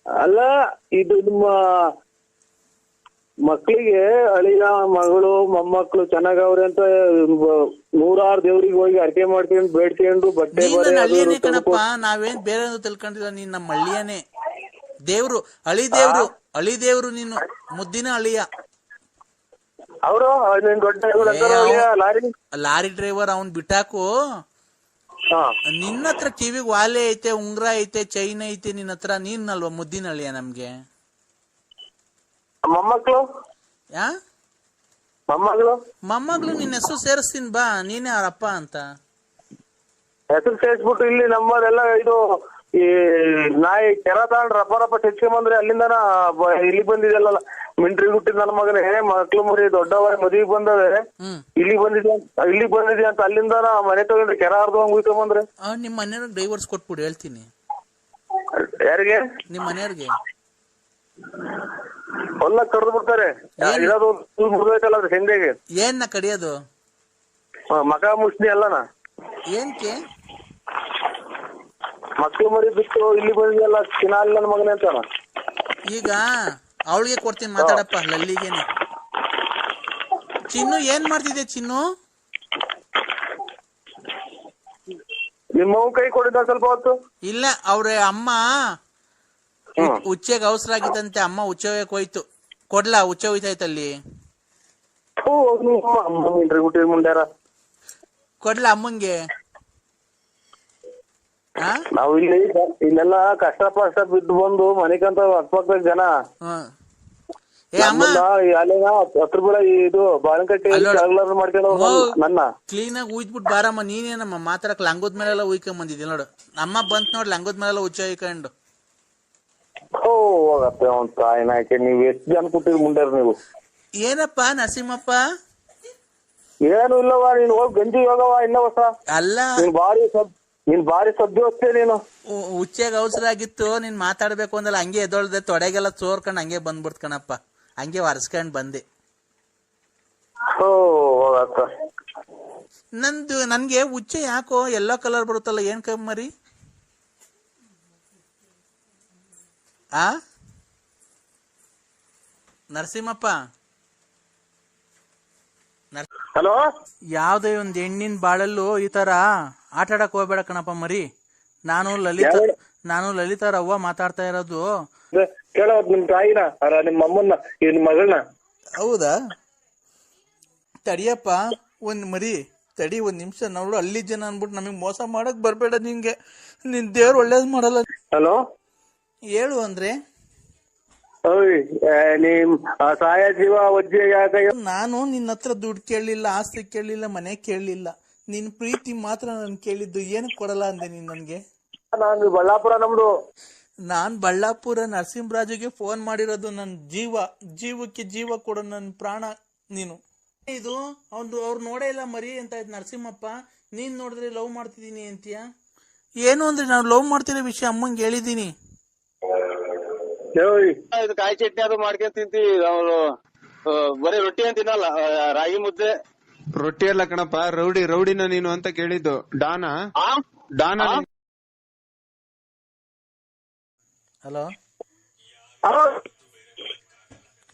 ಅಲ್ಲ, ಇದು ನಿಮ್ಮ ಮಕ್ಳಿಗೆ ಅಳಿಯ ಮಗಳು ಮೊಮ್ಮಕ್ಳು ಚೆನ್ನಾಗವ್ರೆ ಅಂತ 100 ದೇವ್ರಿಗೆ ಹೋಗಿ ಅರ್ಕೆ ಮಾಡ್ಕೊಂಡು ಬೇಡ್ಕೊಂಡು ಬಟ್ಟೆ ಹಳ್ಳಿಯನೇ ಕಣಪ್ಪ, ನಾವೇನ್ ಬೇರೆ ತಿಳ್ಕೊಂಡಿಲ್ಲ. ನೀನ್ ನಮ್ಮ ಹಳ್ಳಿಯನೇ ದೇವ್ರು, ಅಳಿ ದೇವ್ರು ನೀನು, ಮುದ್ದಿನ ಅಳಿಯ. ಅವರು ಲಾರಿ ಡ್ರೈವರ್ ಅವ್ನ್ ಬಿಟ್ಟಾಕು. ನಿನ್ನ ಹತ್ರ ಕಿವಿಗ್ ವಾಲೆ ಐತೆ, ಉಂಗ್ರ ಐತೆ, ಚೈನ್ ಐತೆ ನಿನ್ನ ಹತ್ರ. ನೀನ್ ಅಲ್ವಾ ಮುದ್ದಿನ ಅಳಿಯ ನಮ್ಗೆ? ಮೊಮ್ಮಕ್ಳು ಮೊಮ್ಮಗಳು ನಿನ್ನ ಹೆಸರು ಸೇರಿಸ್ತೀನಿ ಬಾ, ನೀನೇ ಅವ್ರಪ್ಪ ಅಂತ. ಹೆಸರು ಸೇರಿಸ್ಬಿಟ್ಟು ಇಲ್ಲಿ ನಮ್ಮದೆಲ್ಲ ಇದು ಈ ನಾಯಿ ಕೆರ ತಗೊಂಡ್ರೆ ರಪ್ಪ ತೆಚ್ಕೊಂಬಂದ್ರೆ ಅಲ್ಲಿಂದನ ಇಲ್ಲಿ ಬಂದಿದೆಲ್ಲ ಮಿಂಟ್ರಿ ಹುಟ್ಟಿದ ನನ್ನ ಮಗನೇ ಮಕ್ಳು ಮರಿ ದೊಡ್ಡವ ಮದುವೆಗೆ ಬಂದವೆ ಇಲ್ಲಿ ಬಂದಿದೆ ಅಂತ ಅಲ್ಲಿಂದ ಮನೆ ತಗೊಂಡ್ರೆ ಕೆರ ಅರ್ಧವಂಗ್ ಉಯ್ಕೊಂಬಂದ್ರೆ. ನಿಮ್ ಮನೆಯವ್ರ ಡೈವರ್ಸ್ ಕೊಟ್ಬಿಡು ಹೇಳ್ತೀನಿ. ಯಾರಿಗೆ? ನಿಮ್ ಮನೆಯವ್ರಿಗೆ. ಹೊಲ ಕಡ್ದು ಬಿಡ್ತಾರೆ. ಇರೋದು ಮುರಿದೈತಲ್ಲ ಅದ್ರ ಹೆಂಡೆಗೆ. ಏನ್ ಕಡಿಯೋದು? ಮಕ ಮುಷ್ಣಿ ಅಲ್ಲನ. ಏನ್ಕೆ? ಮಕ್ಳು ಮರಿ ಬಿಟ್ಟು ಇಲ್ಲಿ ಬಂದಿದೆಲ್ಲ ಚಿನ್ನ ನನ್ನ ಮಗನೇ ಅಂತಾನ. ಈಗ ಅವಳಿಗೆ ಕೊಡ್ತೀನಿ ಮಾತಾಡಪ್ಪ, ಲಲ್ಲಿಗೇನೆ. ಚಿನ್ನು ಏನ್ ಮಾಡ್ತಿದ್ದೆ ಚಿನ್ನು? ನಿಮ್ಮ ಕೈ ಕೊಡಿದ ಸ್ವಲ್ಪ ಹೊತ್ತು. ಇಲ್ಲ, ಅವ್ರ ಅಮ್ಮ ಉಚ್ಚೆಗೆ ಅವಸರ ಆಗಿತ್ತಂತೆ. ಅಮ್ಮ ಉಚ್ಚೆ ಹೋಯ್ತು. ಕೊಡ್ಲಾ? ಉಚ್ಚೆ ಹೋಯ್ತಾಯ್ತಲ್ಲಿ. ಕೊಡ್ಲಾ ಅಮ್ಮಂಗೆ? ನಾವು ಇಲ್ಲೆಲ್ಲ ಕಷ್ಟ ಬಿದ್ದು ಬಂದು ಮನೆಗಂತ ಅಕ್ಕಪಕ್ಕದ ಜನ ಹತ್ರ ಬೆಳ ಇದು ಬಾಳಕಟ್ಟಿ ಮಾಡ್ಕೊಂಡು ನನ್ನ ಕ್ಲೀನ್ ಆಗಿ ಉಯ್ದ್ಬಿಟ್ಟು ಬಾರಮ್ಮ. ನೀನೇನಮ್ಮ ಮಾತಾಡಕ್ ಲಂಗೋದ್ ಮೇಲೆಲ್ಲ ಉಯ್ಕೊಂಡ್ ಬಂದಿದ್ದಿ ನೋಡು. ಅಮ್ಮ ಬಂತ್ ನೋಡ್ ಲಂಗೋದ್ ಮೇಲೆಲ್ಲ ಉಚ್ಚ ಉಯ್ಕೊಂಡು. ಹೋಗತ್ತೆ ಅವ್ನ್ ತಾಯಿನಾಕೆ. ನೀವ್ ಎಷ್ಟ್ ಜನ ಕೊಟ್ಟಿದ್ ಮುಂದೆ ನೀವು? ಏನಪ್ಪಾ ನರಸಿಂಹಪ್ಪ? ಏನು ಇಲ್ಲವಾ, ನೀನ್ ಹೋಗ್ ಗಂಜಿ ಹೋಗವ ಇನ್ನ ಹೊಸ ಅಲ್ಲ. ನೀನ್ ಬಾರಿ ಸದ್ಯ ಹೋಗ್ತೇ ನೀನು. ಉಚ್ಚೆಗೆ ಅವಸರ ಆಗಿತ್ತು, ನೀನ್ ಮಾತಾಡ್ಬೇಕು ಅಂದಲ್ಲ. ಹಂಗೆ ಎದೊಳ್ದೆ, ತೊಡೆಗೆಲ್ಲ ಚೋರ್ಕೊಂಡ್ ಹಂಗೆ ಬಂದ್ಬಿಡ್ತ ಕಣಪ್ಪ. ಹಂಗೆ ಒರೆಸ್ಕೊಂಡ್ ಬಂದೆ. ನನ್ಗೆ ಉಚ್ಚೆ ಯಾಕೋ ಎಲ್ಲೋ ಕಲರ್ ಬರುತ್ತಲ್ಲ, ಏನ್ ಕಮ್ಮರಿ? ನರಸಿಂಹಪ್ಪ, ಹಲೋ, ಯಾವ್ದೇ ಒಂದ್ ಹೆಣ್ಣಿನ ಬಾಳಲ್ಲೂ ಈ ತರ ಆಟ ಆಡಕ್ ಹೋಗ್ಬೇಡ ಕಣಪ್ಪ ಮರಿ. ನಾನು ಲಲಿತಾ ರವ್ವ ಮಾತಾಡ್ತಾ ಇರೋದು. ಕೇಳೋದ್ ನಿಮ್ ತಾಯಿನ ನಿಮ್ಮ ಅಮ್ಮನ್ನ ನಿಮ್ ಮಗಳನ್ನ? ಹೌದಾ? ತಡಿಯಪ್ಪ ಒಂದ್ ಮರಿ ತಡಿ, ಒಂದ್ ನಿಮಿಷ. ನೋಡು, ಅಲ್ಲಿ ಜನ ಅನ್ಬಿಟ್ಟು ನಮಗ್ ಮೋಸ ಮಾಡಕ್ ಬರ್ಬೇಡ. ನಿಂಗೆ ನಿನ್ ದೇವ್ರು ಒಳ್ಳೇದ್ ಮಾಡಲ್ಲ. ಹಲೋ, ಹೇಳು ಅಂದ್ರೆ ನಿಮ್ ಸಹಾಯ ಜೀವ ವಜ್ಜೆ ಯಾಕ? ನಾನು ನಿನ್ನ ಹತ್ರ ದುಡ್ಡು ಕೇಳಲಿಲ್ಲ, ಆಸ್ತಿ ಕೇಳಲಿಲ್ಲ, ಮನೆ ಕೇಳಲಿಲ್ಲ. ನಿನ್ ಪ್ರೀತಿ ಮಾತ್ರ ನನ್ ಕೇಳಿದ್ದು. ಏನಕ್ ಕೊಡಲ್ಲ ಅಂದೆ ನೀನ್ ನನ್ಗೆ? ನಾನು ಬಳ್ಳಾಪುರ ನಮ್ದು. ನಾನ್ ಬಳ್ಳಾಪುರ ನರಸಿಂಹರಾಜುಗೆ ಫೋನ್ ಮಾಡಿರೋದು. ನನ್ ಜೀವಕ್ಕೆ ಜೀವ ಕೊಡೋ ನನ್ ಪ್ರಾಣ ನೀನು. ಇದು ಅವ್ರು ನೋಡೇ ಇಲ್ಲ ಮರಿ ಅಂತ ಇದ್ ನರಸಿಂಹಪ್ಪ. ನೀನ್ ನೋಡಿದ್ರೆ ಲವ್ ಮಾಡ್ತಿದೀನಿ ಅಂತೀಯ. ಏನು ಅಂದ್ರೆ ನಾನು ಲವ್ ಮಾಡ್ತಿರೋ ವಿಷಯ ಅಮ್ಮಂಗೆ ಹೇಳಿದೀನಿ. ಇದು ಕಾಯಿ ಚಟ್ನಿ ಅದು ಮಾಡ್ಕೊಂಡ್ ತಿಂತೀವಿ ಅವ್ರು. ಬರೀ ರೊಟ್ಟಿ ಏನ್ ತಿನ್ನಲ್ಲ, ರಾಗಿ ಮುದ್ದೆ. ರೊಟ್ಟಿ ಅಲ್ಲ ಕಣಪ್ಪ, ರೌಡಿನ ನೀನು ಅಂತ ಕೇಳಿದ್ದು. ಡಾನಾ? ಹಲೋ ಹಲೋ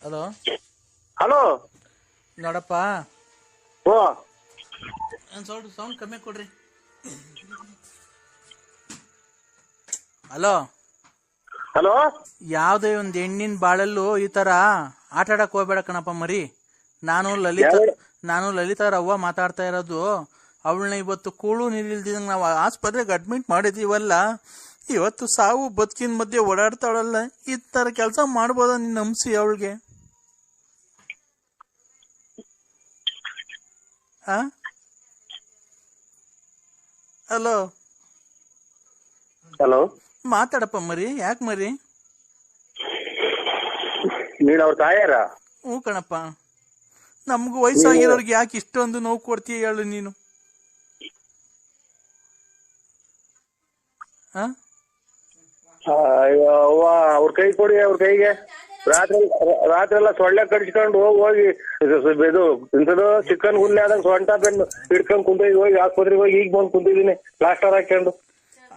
ಹಲೋ ಹಲೋ ನೋಡಪ್ಪ, ಓ ಸೌಂಡ್ ಕಮ್ಮಿ ಕೊಡ್ರಿ. ಹಲೋ ಹಲೋ, ಯಾವ್ದೇ ಒಂದ್ ಹೆಣ್ಣಿನ ಬಾಳಲ್ಲೂ ಈ ತರ ಆಟ ಆಡಕ್ ಹೋಗ್ಬೇಡ ಕಣಪ್ಪ ಮರಿ. ನಾನು ಲಲಿತಾ ರವ್ವ ಮಾತಾಡ್ತಾ ಇರೋದು. ಅವಳನ್ನ ಇವತ್ತು ಕೂಳು ನೀರಿಲ್ದಿದಂಗ ನಾವು ಆಸ್ಪತ್ರೆಗೆ ಅಡ್ಮಿಟ್ ಮಾಡಿದೀವಲ್ಲ, ಇವತ್ತು ಸಾವು ಬದುಕಿನ ಮಧ್ಯೆ ಓಡಾಡ್ತಾಳಲ್ಲ, ಈ ತರ ಕೆಲಸ ಮಾಡ್ಬೋದ ನೀನ್ ನಂಬಿಸಿ ಅವಳಿಗೆ? ಹಲೋ ಹಲೋ, ಮಾತಾಡಪ್ಪ ಮರಿ. ಯಾಕೆ ಮರಿ? ನೀನ್ ಅವ್ರ ತಾಯಾರ? ಹ್ಞೂ ಕಣಪ್ಪ. ನಮ್ಗೂ ವಯಸ್ಸಾಗಿರೋರ್ಗೆ ಯಾಕೆ ಇಷ್ಟೊಂದು ನೋವು ಕೊಡ್ತೀಯ ಹೇಳು ನೀನು? ಅವ್ವ ಅವ್ರ ಕೈ ಕೊಡಿ, ಅವ್ರ ಕೈಗೆ. ರಾತ್ರಿ ಎಲ್ಲ ಸೊಳ್ಳೆ ಕಡಿಸ್ಕೊಂಡು ಹೋಗಿ ಇದು ಇಂಥದ್ದು ಚಿಕನ್ ಗುನ್ನೆ ಆದಂಗ ಸೊಂಟ ಬೆನ್ನು ಹಿಡ್ಕೊಂಡ್ ಕುಂತಿದ್ವಿ. ಹೋಗಿ ಆಸ್ಪತ್ರೆಗೆ ಹೋಗಿ ಈಗ ಬಂದು ಕುಂತಿದೀನಿ ಪ್ಲಾಸ್ಟರ್ ಹಾಕೊಂಡು.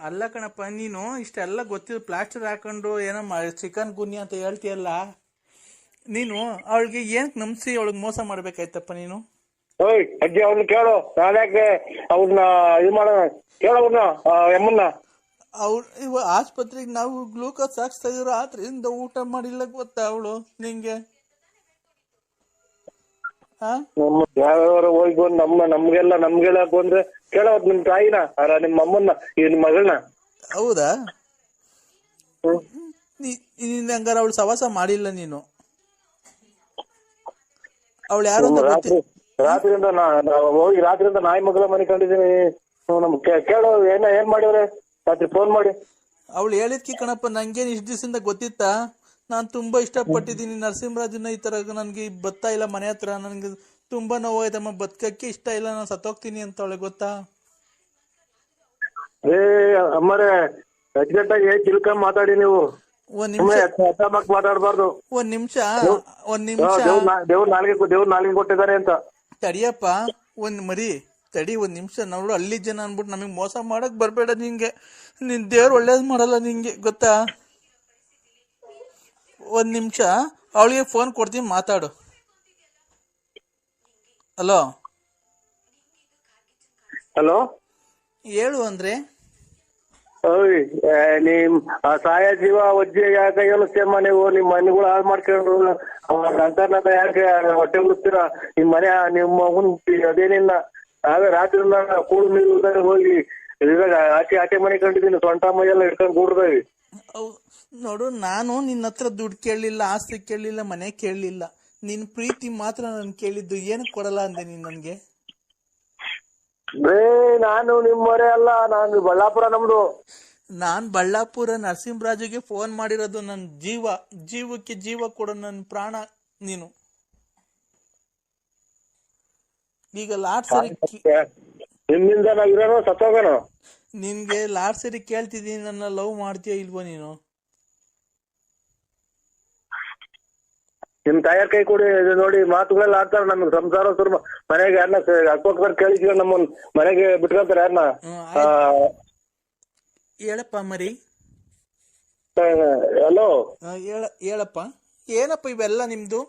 ಅಲ್ಲ ಕಣಪ್ಪ, ನೀನು ಇಷ್ಟೆಲ್ಲ ಗೊತ್ತಿದ್ದು ಪ್ಲಾಸ್ಟರ್ ಹಾಕೊಂಡು ಏನೋ ಚಿಕನ್ ಗುನ್ನಿ ಅಂತ ಹೇಳ್ತೀಯಲ್ಲ, ನೀನು ಅವಳಿಗೆ ಏನಕ್ಕೆ ನಂಬಿಸಿ ಅವಳಿಗೆ ಮೋಸ ಮಾಡ್ಬೇಕಾಯ್ತಪ್ಪ ನೀನು? ಓಯ್ ಅಜ್ಜಿ, ಅವ್ನ ಕೇಳು. ನಾನ್ಯಾಕೆ ಅವ್ರನ್ನ ಇದು ಮಾಡೋಣ? ಕೇಳೋವ್ರನ್ನ ಎಮ್ಮನ್ನ. ಇವ ಆಸ್ಪತ್ರೆಗೆ ನಾವು ಗ್ಲೂಕೋಸ್ ಹಾಕ್ಸ್ತಾ ಇದ್ರು, ರಾತ್ರಿಯಿಂದ ಊಟ ಮಾಡಿಲ್ಲ ಗೊತ್ತಾ ಅವಳು ನಿಂಗೆ? ಯಾವ್ಯಾವ ಹೋಗಿ ಬಂದು ನಮ್ಗೆಲ್ಲ ಬಂದ್ರೆ ಕೇಳೋದ್ ನಿಮ್ ತಾಯಿನ, ನಿಮ್ ಅಮ್ಮನ್ನ, ನಿಮ್ ಮಗಳನ್ನ. ಹೌದಾ? ನೀನ್ ಹಂಗಾರ ಅವಳು ಸವಾಸ ಮಾಡಿಲ್ಲ ನೀನು? ಅವಳು ಯಾರು ರಾತ್ರಿಯಿಂದ ಹೋಗಿ ರಾತ್ರಿಯಿಂದ ನಾಯಿ ಮಗಳ ಮನೆ ಕಂಡಿದ್ದೀನಿ. ನಮ್ ಕೇಳೋ ಏನ್ ಮಾಡಿವ್ರೆ ರಾತ್ರಿ ಫೋನ್ ಮಾಡಿ? ಅವಳು ಹೇಳಿದ್ಕಿ ಕಣಪ್ಪ, ನಂಗೇನು ಇಷ್ಟ ದಿವಸದಿಂದ ಗೊತ್ತಿತ್ತಾ? ನಾನು ತುಂಬಾ ಇಷ್ಟಪಟ್ಟಿದ್ದೀನಿ ನರಸಿಂಹರಾಜನ, ಈ ತರ ನನ್ಗೆ ಬತ್ತಾ ಇಲ್ಲ ಮನೆ ಹತ್ರ, ನನ್ಗೆ ತುಂಬಾ ನೋವಾಯ್ತಮ್ಮ, ಬದುಕಕ್ಕೆ ಇಷ್ಟ ಇಲ್ಲ, ನಾನು ಸತ್ತೋಗ್ತೀನಿ ಅಂತ ಅವಳಿಗೆ ಗೊತ್ತಾ? ಅಮ್ಮರೇ ಅಚ್ಚುಕಟ್ಟಾಗಿ ತಿಳ್ಕೊಂಡ್ ಮಾತಾಡಿ ನೀವು. ಒಂದ್ ನಿಮಿಷ ಮಾತಾಡ್ಬಾರ್ದು. ಒಂದ್ ನಿಮಿಷ ದೇವ್ರ ನಾಲ್ಗೆ ಕೊಟ್ಟಿದ್ದಾರೆ ಅಂತ ತಡಿಯಪ್ಪ. ತಡಿ ಒಂದ್ ನಿಮಿಷ. ನೋಡು, ಹಳ್ಳಿ ಜನ ಅನ್ಬಿಟ್ಟು ನಮಗ್ ಮೋಸ ಮಾಡಕ್ ಬರ್ಬೇಡ. ನಿಂಗೆ ನಿನ್ ದೇವ್ರು ಒಳ್ಳೇದ್ ಮಾಡಲ್ಲ ನಿಂಗೆ, ಗೊತ್ತಾ? ಒಂದ್ ನಿಮಿಷ ಅವಳಿಗೆ ಫೋನ್ ಕೊಡ್ತೀನಿ, ಮಾತಾಡು. ಹಲೋ ಹಲೋ, ಹೇಳು ಅಂದ್ರೆ. ಓಯ್ ನಿಮ್ ಸಾಯ ಜೀವ ಅಜ್ಜಿ ಯಾಕೆ ಏನಮ್ಮ ನೀವು? ನಿಮ್ ಮನೆಗಳು ಹಾಳು ಮಾಡ್ಕೊಂಡು ಅಂತರ್ನಾಥ ಯಾಕೆ ಹೊಟ್ಟೆ ಬಿಡ್ತೀರಾ? ನಿಮ್ ಮನೆ ನಿಮ್ಮ ಮಗನ್ ಅದೇನಿಲ್ಲ. ನಾವೇ ರಾತ್ರಿಯಿಂದ ಕೂಡು ನೀರು ಹೋಗಿ ಆಚೆ ಮನೆ ಕಂಡಿದ್ದೀನಿ, ಸೊಂಟ ಮೈಯೆಲ್ಲ ಹಿಡ್ಕೊಂಡು ಕೂಡ್ದೇವಿ. ನೋಡು, ನಾನು ನಿನ್ನ ಹತ್ರ ದುಡ್ಡು ಕೇಳಲಿಲ್ಲ, ಆಸ್ತಿ ಕೇಳಲಿಲ್ಲ, ಮನೆ ಕೇಳಲಿಲ್ಲ. ನಿನ್ ಪ್ರೀತಿ ಮಾತ್ರ ನಾನು ಕೇಳಿದ್ದು. ಏನಕ್ಕೆ ಕೊಡಲ್ಲ ಅಂದೆ ನೀನ್ ನನ್ಗೆ? ನಾನು ನಿಮ್ಮವರೇ ಅಲ್ಲ, ನಾನು ಬಳ್ಳಾಪುರ ನಮ್ದು. ನಾನ್ ಬಳ್ಳಾಪುರ ನರಸಿಂಹರಾಜುಗೆ ಫೋನ್ ಮಾಡಿರೋದು. ನನ್ನ ಜೀವಕ್ಕೆ ಜೀವ ಕೊಡೋ ನನ್ನ ಪ್ರಾಣ ನೀನು. ಈಗ ಲಾಟ್ ಸರಿ ನಿಮ್ಮಿಂದ ನಾವಿರೋನು ಸತ್ತೋಗೋಣ. ನಿನ್ಗೆ ಲಾಟ್ ಸರಿ ಕೇಳ್ತಿದ್ದೀನಿ, ನನ್ನ ಲವ್ ಮಾಡ್ತೀಯ ಇಲ್ವೋ ನೀನು? ನಿಮ್ ತಾಯಾರ ಕೈ ಕೊಡಿ. ನೋಡಿ, ಮಾತುಗಳೆಲ್ಲ ಆಡ್ತಾರೆ. ನಮ್ಗೆ ಸಂಸಾರ ಸುರ್ಮ ಮನೆಗೆ ಯಾರನ್ನ ಅಕ್ಕೋಕ್ಬರ್ ಕೇಳಿಸ್ಕೊಂಡು ನಮ್ಮನ್ ಮನೆಗೆ ಬಿಟ್ಕೊಳ್ತಾರೆ ಯಾರನ್ನ. ಹೇಳಪ್ಪ ಮರಿ. ಹಲೋ, ಹೇಳಪ್ಪ. ಏನಪ್ಪ ಇವೆಲ್ಲ ನಿಮ್ದು?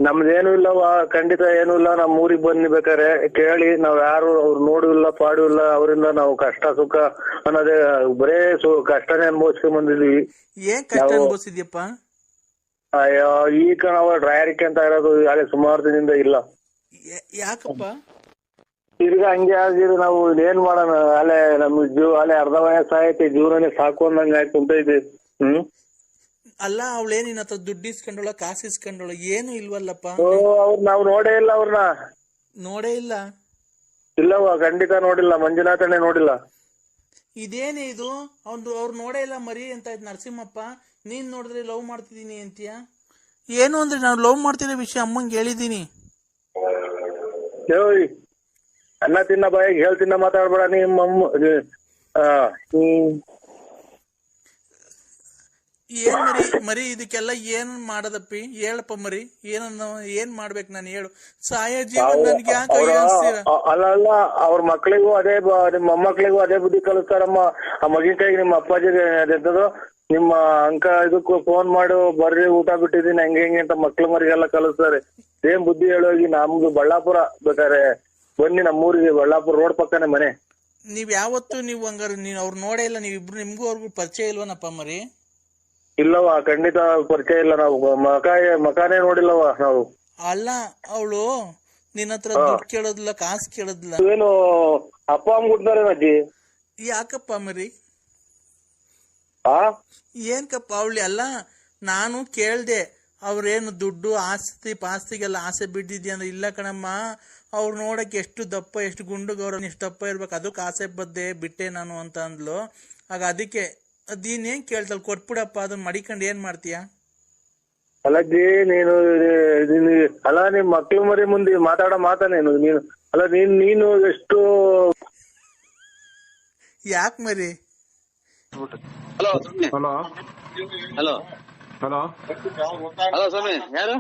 ನಮ್ದೇನು ಇಲ್ಲವ, ಖಂಡಿತ ಏನು ಇಲ್ಲ. ನಮ್ ಊರಿಗೆ ಬನ್ನಿ ಬೇಕಾರೆ ಕೇಳಿ. ನಾವ್ ಯಾರು ಅವ್ರು ನೋಡು ಇಲ್ಲ ಪಾಡು ಇಲ್ಲ. ಅವರಿಂದ ನಾವು ಕಷ್ಟ ಸುಖ ಅನ್ನೋದೇ ಬರೇ ಕಷ್ಟನೇ ಅನುಭವಿಸ್ಕೊಂಡ್ ಬಂದಿದೀವಿ. ಏನ್ ಕಷ್ಟ ಅನುಭವಿಸಿದ್ಯಪ್ಪ? ಅಯ್ಯೋ, ಈಗ ನಾವು ಡ್ರೈವರಿಕೆ ಅಂತ ಇರೋದು ಅಲ್ಲಿ ಸುಮಾರು ದಿನದಿಂದ ಇಲ್ಲ. ಯಾಕಪ್ಪ? ತಿರ್ಗಾ ಹಂಗೆ ಆಗಿದ್ರೆ ನಾವು ಏನ್ ಮಾಡೋಣ? ಅಲ್ಲೇ ನಮ್ ಅಲ್ಲೇ ಅರ್ಧ ವಯಸ್ಸಾಯ್ತಿ, ಜೀವನನೇ ಸಾಕು ಅಂದಂಗ ಆಯ್ತು ಅಂತ ಇದೆ. ಅಲ್ಲ, ಅವಳೇನ್ ನಿನ್ನ ಹತ್ರ ದುಡ್ಡು ಇಸ್ಕೊಂಡೋಳ, ಕಾಸು ಇಸ್ಕೊಂಡೋಳ? ಏನು ಇಲ್ವಲ್ಲಪ್ಪ. ಅವ್ರು ನಾವು ನೋಡೇ ಇಲ್ಲ, ಅವ್ರನ್ನ ನೋಡೇ ಇಲ್ಲ. ಇಲ್ಲವ, ಖಂಡಿತ ನೋಡಿಲ್ಲ. ಮಂಜುನಾಥನೇ ನೋಡಿಲ್ಲ. ಇದೇನೇ ಇದು? ಅವ್ರು ನೋಡೇ ಇಲ್ಲ ಮರಿ ಅಂತ ಆಯ್ತು ನರಸಿಂಹಪ್ಪ. ನೀನ್ ನೋಡಿದ್ರೆ ಲವ್ ಮಾಡ್ತಿದೀನಿ ಅಂತೀಯ? ಏನು ಅಂದ್ರೆ ನಾನು ಲವ್ ಮಾಡ್ತಿರೋ ವಿಷಯ ಅಮ್ಮಂಗೆ ಹೇಳಿದೀನಿ. ಅನ್ನ ತಿನ್ನ ಬಾಯಿಗೆ ಹೇಳ್ತಿನ್ನ ಮಾತಾಡ್ಬೇಡ ನಿಮ್ಮ ಏನ್ ಮರಿ ಇದಕ್ಕೆಲ್ಲ ಏನ್ ಮಾಡದಪ್ಪಿ? ಹೇಳಪ್ಪ ಮರಿ, ಏನ್ ಮಾಡ್ಬೇಕು ನಾನು? ಹೇಳು. ಸಾಯ ಜೀವನ ನನ್ಗೆ ಯಾಕೆ ಅನ್ಸ್ತೀರ? ಅಲ್ಲ ಅವ್ರ ಮಕ್ಳಿಗೂ ಅದೇ ನಿಮ್ಮ ಮೊಮ್ಮಕ್ಳಿಗೂ ಅದೇ ಬುದ್ಧಿ ಕಲಿಸ್ತಾರಮ್ಮ. ಆ ಮಗಿನ ಕೈಗೆ ನಿಮ್ಮ ಅಪ್ಪಾಜಿಗೆ ಅದೆಂತದು ನಿಮ್ಮ ಅಂಕ ಇದಕ್ಕೂ ಫೋನ್ ಮಾಡು, ಬರ್ರಿ ಊಟ ಬಿಟ್ಟಿದೀನಿ ಹೆಂಗೆ ಅಂತ ಮಕ್ಳು ಮರಿಗೆಲ್ಲ ಕಲಿಸ್ತಾರೆ. ಏನ್ ಬುದ್ಧಿ ಹೇಳೋಗಿ. ನಮ್ದು ಬಳ್ಳಾಪುರ, ಬೇಕಾರೆ ಬನ್ನಿ ನಮ್ಮೂರಿಗೆ, ಬಳ್ಳಾಪುರ ರೋಡ್ ಪಕ್ಕನೆ ಮನೆ. ನೀವ್ ಯಾವತ್ತು ನೀವು ಹಂಗಾರೆ ನೀವ್ ಅವ್ರು ನೋಡೇ ಇಲ್ಲ? ನೀವಿಬ್ರು ನಿಮ್ಗೂ ಅವ್ರಿಗೂ ಪರಿಚಯ ಇಲ್ವನಪ್ಪ ಮರಿ? ಇಲ್ಲವ, ಖಂಡಿತ ಪರಿಚಯ ಇಲ್ಲ. ನಾವು ಮಕಾನೇ ನೋಡಿಲ್ಲವ ನಾವು. ಅಲ್ಲ, ಅವಳು ನಿನ್ನ ಹತ್ರ ದುಡ್ಡು ಕೇಳೋದಿಲ್ಲ, ಕಾಸು ಕೇಳೋದಿಲ್ಲ. ಏನು ಅಪ್ಪ ಅಮ್ಮ ಕೊಡ್ತಾರೆ ಅಜ್ಜಿ? ಯಾಕಪ್ಪ ಮರಿ? ಆ ಏನ್ಕಪ್ಪ ಅವಳಿ? ಅಲ್ಲ, ನಾನು ಕೇಳ್ದೆ ಅವ್ರೇನು ದುಡ್ಡು ಪಾಸ್ತಿಗೆಲ್ಲ ಆಸೆ ಬಿದ್ದಿದ್ಯಾ ಅಂದ್ರೆ, ಇಲ್ಲ ಕಣಮ್ಮ, ಅವ್ರು ನೋಡಕ್ ಎಷ್ಟು ದಪ್ಪ, ಎಷ್ಟು ಗುಂಡುಗವ್ರ, ಎಷ್ಟು ದಪ್ಪ ಇರ್ಬೇಕು, ಅದಕ್ಕೆ ಆಸೆ ಬದ್ದೆ ಬಿಟ್ಟೆ ನಾನು ಅಂತ ಅಂದ್ಲು. ಆಗ ಅದಕ್ಕೆ ಅದೇನೇನ್ ಕೇಳ್ತಲ್, ಕೊಟ್ಬಿಡಪ್ಪ, ಅದನ್ನ ಮಡಿಕೊಂಡು ಏನ್ ಮಾಡ್ತೀಯ? ಅಲ್ಲಜ್ಜಿ ನೀನು ಅಲ್ಲ, ನಿಮ್ ಮಕ್ಳು ಮರಿ ಮುಂದೆ ಮಾತಾಡೋ ಮಾತಾನೇನು ನೀನು? ಅಲ್ಲ ನೀನು ಎಷ್ಟು ಯಾಕೆ ಮರಿ? Hello hello hello hello hello ಸ್ವಾಮಿ, ಯಾರು?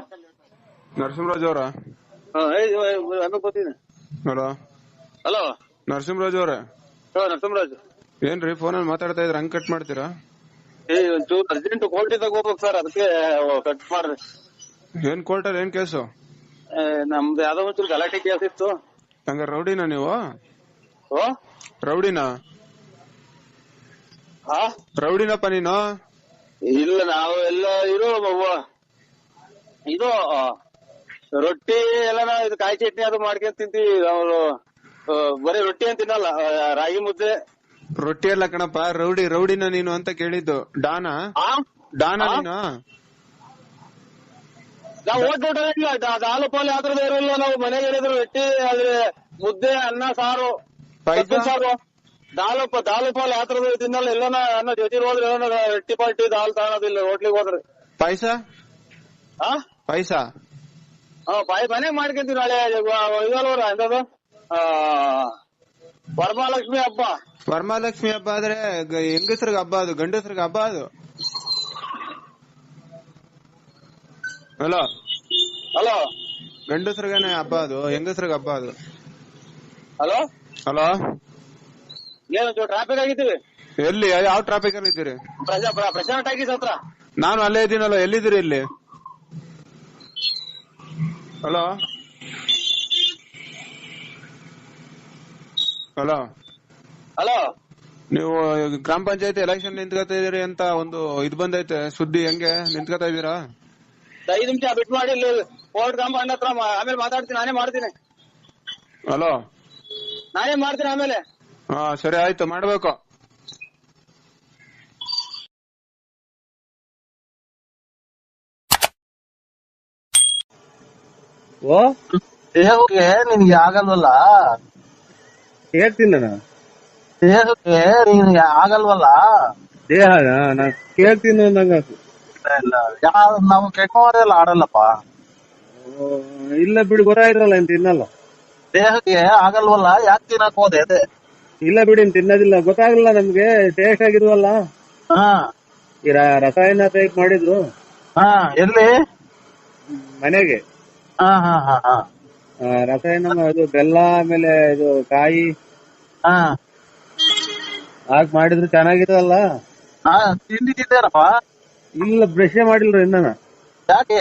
ನರಸಿಂಹರಾಜ್ ಅವರ? ಹಲೋ ಹಲೋ ನರಸಿಂಹರಾಜ್ ಅವ್ರ? ನರಸಿಂಹರಾಜ್. ಏನ್ರಿ ಫೋನಲ್ಲಿ ಮಾತಾಡ್ತಾ ಇದ್ರೆ ಹಂಗ್ ಕಟ್ ಮಾಡ್ತೀರಾ? ಒಂಚೂರು ಅರ್ಜೆಂಟ್ ಕೋರ್ಟಿದಾಗ ಹೋಗ್ಬೇಕು ಸರ್, ಅದಕ್ಕೆ ಕಟ್ ಮಾಡ್ರಿ. ಏನ್ ಕೋರ್ಟಲ್ಲಿ ಏನ್ ಕೇಸು? ನಮ್ದು ಯಾವ್ದೋ ಒಂಚೂರು ಗಲಾಟೆ ಕೇಸ್ ಇತ್ತು. ಹಂಗ ರೌಡಿನಾ ನೀವು? ಓ ರೌಡಿನಾ? ರೌಡಿನಪ್ಪ ನೀನು? ಇಲ್ಲ, ನಾವು ಎಲ್ಲ ಇದು ರೊಟ್ಟಿ ಎಲ್ಲ ಇದು ಕಾಯಿ ಚಟ್ನಿ ಅದು ಮಾಡ್ಕೊಂಡ್ ತಿಂತೀವಿ. ಅವ್ರು ಬರೀ ರೊಟ್ಟಿ ಅಂತ ತಿನ್ನಲ್ಲ, ರಾಗಿ ಮುದ್ದೆ. ರೊಟ್ಟಿ ಅಲ್ಲ ಕಣಪ್ಪ, ರೌಡಿನ ನೀನು ಅಂತ ಕೇಳಿದ್ದು. ಡಾನಾ ನೀನು? ನಾವು ಓಟ್ ಹಾಲು ಪಾಲು ಯಾವ್ದು ಇರಲ್ಲ. ನಾವು ಮನೆಗೆ ಹೇಳಿದ್ರು ರೊಟ್ಟಿ, ಆದ್ರೆ ಮುದ್ದೆ, ಅನ್ನ, ಸಾರು, ಸಾರು, ದಾಲು ಪಾಲು ಯಾತ್ರದ ತಿನ್ನಲ್ಲ. ಎಲ್ಲನ ಅನ್ನ ಜೊತೆ ಹೋದ್ರೆ ರೊಟ್ಟಿ ಪಾಲ್ಟಿ ದಾಲ್ ತಗೊಳೋದಿಲ್ಲ ಹೋಟ್ಲಿಗೆ ಹೋದ್ರೆ. ಪಾಯ್ಸ ಮನೆಗೆ ಮಾಡ್ಕೊಂತೀವಿ. ನಾಳೆ ಇದಲ್ವರ ಎಂತದು ವರಮಹಾಲಕ್ಷ್ಮಿ ಹಬ್ಬ. ವರಮಹಾಲಕ್ಷ್ಮಿ ಹಬ್ಬ ಆದ್ರೆ ಹೆಂಗಸ್ರಿಗೆ ಹಬ್ಬ ಅದು, ಗಂಡಸ್ರಿಗೆ ಹಬ್ಬ ಅದು. ಹಲೋ ಹಲೋ, ಗಂಡಸ್ರಿಗೇನೆ ಹಬ್ಬ ಅದು, ಹೆಂಗಸ್ರಿಗೆ ಹಬ್ಬ ಅದು. ಹಲೋ ಹಲೋ, ಏನು ಟ್ರಾಫಿಕ್ ಆಗಿದ್ದೀವಿ? ಎಲ್ಲಿ? ಯಾವ ಟ್ರಾಫಿಕ್ ಅಲ್ಲಿ ಇದ್ದೀರಿ? ಪ್ರಶಾಂತ್ ಟಾಕೀಸ್ ಹತ್ರ. ನಾನು ಅಲ್ಲೇ ಇದ್ದೀನಲ್ಲ, ಎಲ್ಲಿದ್ದೀರಿ ಇಲ್ಲಿ? ಹಲೋ ಹಲೋ ಹಲೋ, ನೀವು ಗ್ರಾಮ ಪಂಚಾಯತಿ ಎಲೆಕ್ಷನ್ ನಿಂತ್ಕೊತಾ ಇದೀರಿ ಅಂತ ಒಂದು ಇದು ಬಂದೈತೆ ಸುದ್ದಿ, ಹೆಂಗೆ ನಿಂತ್ಕೊತಾ ಇದೀರಾ? 5 ನಿಮಿಷ ಬಿಟ್ ಮಾಡಿ ಇಲ್ಲಿ ಕೋರ್ಟ್ ಕಾಂಪೌಂಡ್ ಹತ್ರ, ಆಮೇಲೆ ಮಾತಾಡ್ತೀನಿ. ನಾನೇ ಮಾಡ್ತೀನಿ. ಹಲೋ, ನಾನೇ ಮಾಡ್ತೀನಿ ಆಮೇಲೆ. ಹಾ ಸರಿ ಆಯ್ತು, ಮಾಡ್ಬೇಕು. ಓ ದೇಹಕ್ಕೆ ನಿನ್ಗೆ ಆಗಲ್ವಲ್ಲ? ಹೇಳ್ತೀನಿ ನಾನು. ದೇಹಕ್ಕೆ ನಿನ್ಗೆ ಆಗಲ್ವಲ್ಲ? ದೇಹ ನಾ ಕೇಳ್ತೀನಿ ಅಂದಂಗ. ನಾವು ಕೆಟ್ಟ ಮಾತೆಲ್ಲ ಆಡಲ್ಲಪ್ಪ. ಇಲ್ಲ ಬಿಡಿ, ಗೊತ್ತಾಯ್ತ್ರಲ್ಲ ಇನ್ ತಿನ್ನಲ್ಲ. ದೇಹಕ್ಕೆ ಆಗಲ್ವಲ್ಲ, ಯಾಕೆ ತಿನ್ನಕ್ ಹೋದೆ? ಇಲ್ಲ ಬಿಡಿ, ತಿನ್ನೋದಿಲ್ಲ. ಗೊತ್ತಾಗಲ್ಲ ನಮ್ಗೆ, ಟೇಸ್ಟ್ ಆಗಿದ್ವಲ್ಲ. ಹಾ, ಈ ರಸಾಯನ ಟೈಪ್ ಮಾಡಿದ್ರು. ಹಾ, ಎಲ್ಲಿ? ಮನೆಗೆ. ಹಾ ಹಾ ಹಾ ಹಾ, ರಸಾಯನ ಇದು ಬೆಲ್ಲ, ಆಮೇಲೆ ಇದು ಕಾಯಿ ಹಾ ಹಾಕಿ ಮಾಡಿದ್ರು ಚೆನ್ನಾಗಿತ್ತಲ್ಲ. ಹಾ, ತಿಂದಿದ್ದೇನಪ್ಪ. ಇಲ್ಲ, ಬ್ರಷ್ ಮಾಡಿಲ್ರಿ ಇನ್ನ. ಯಾಕೆ?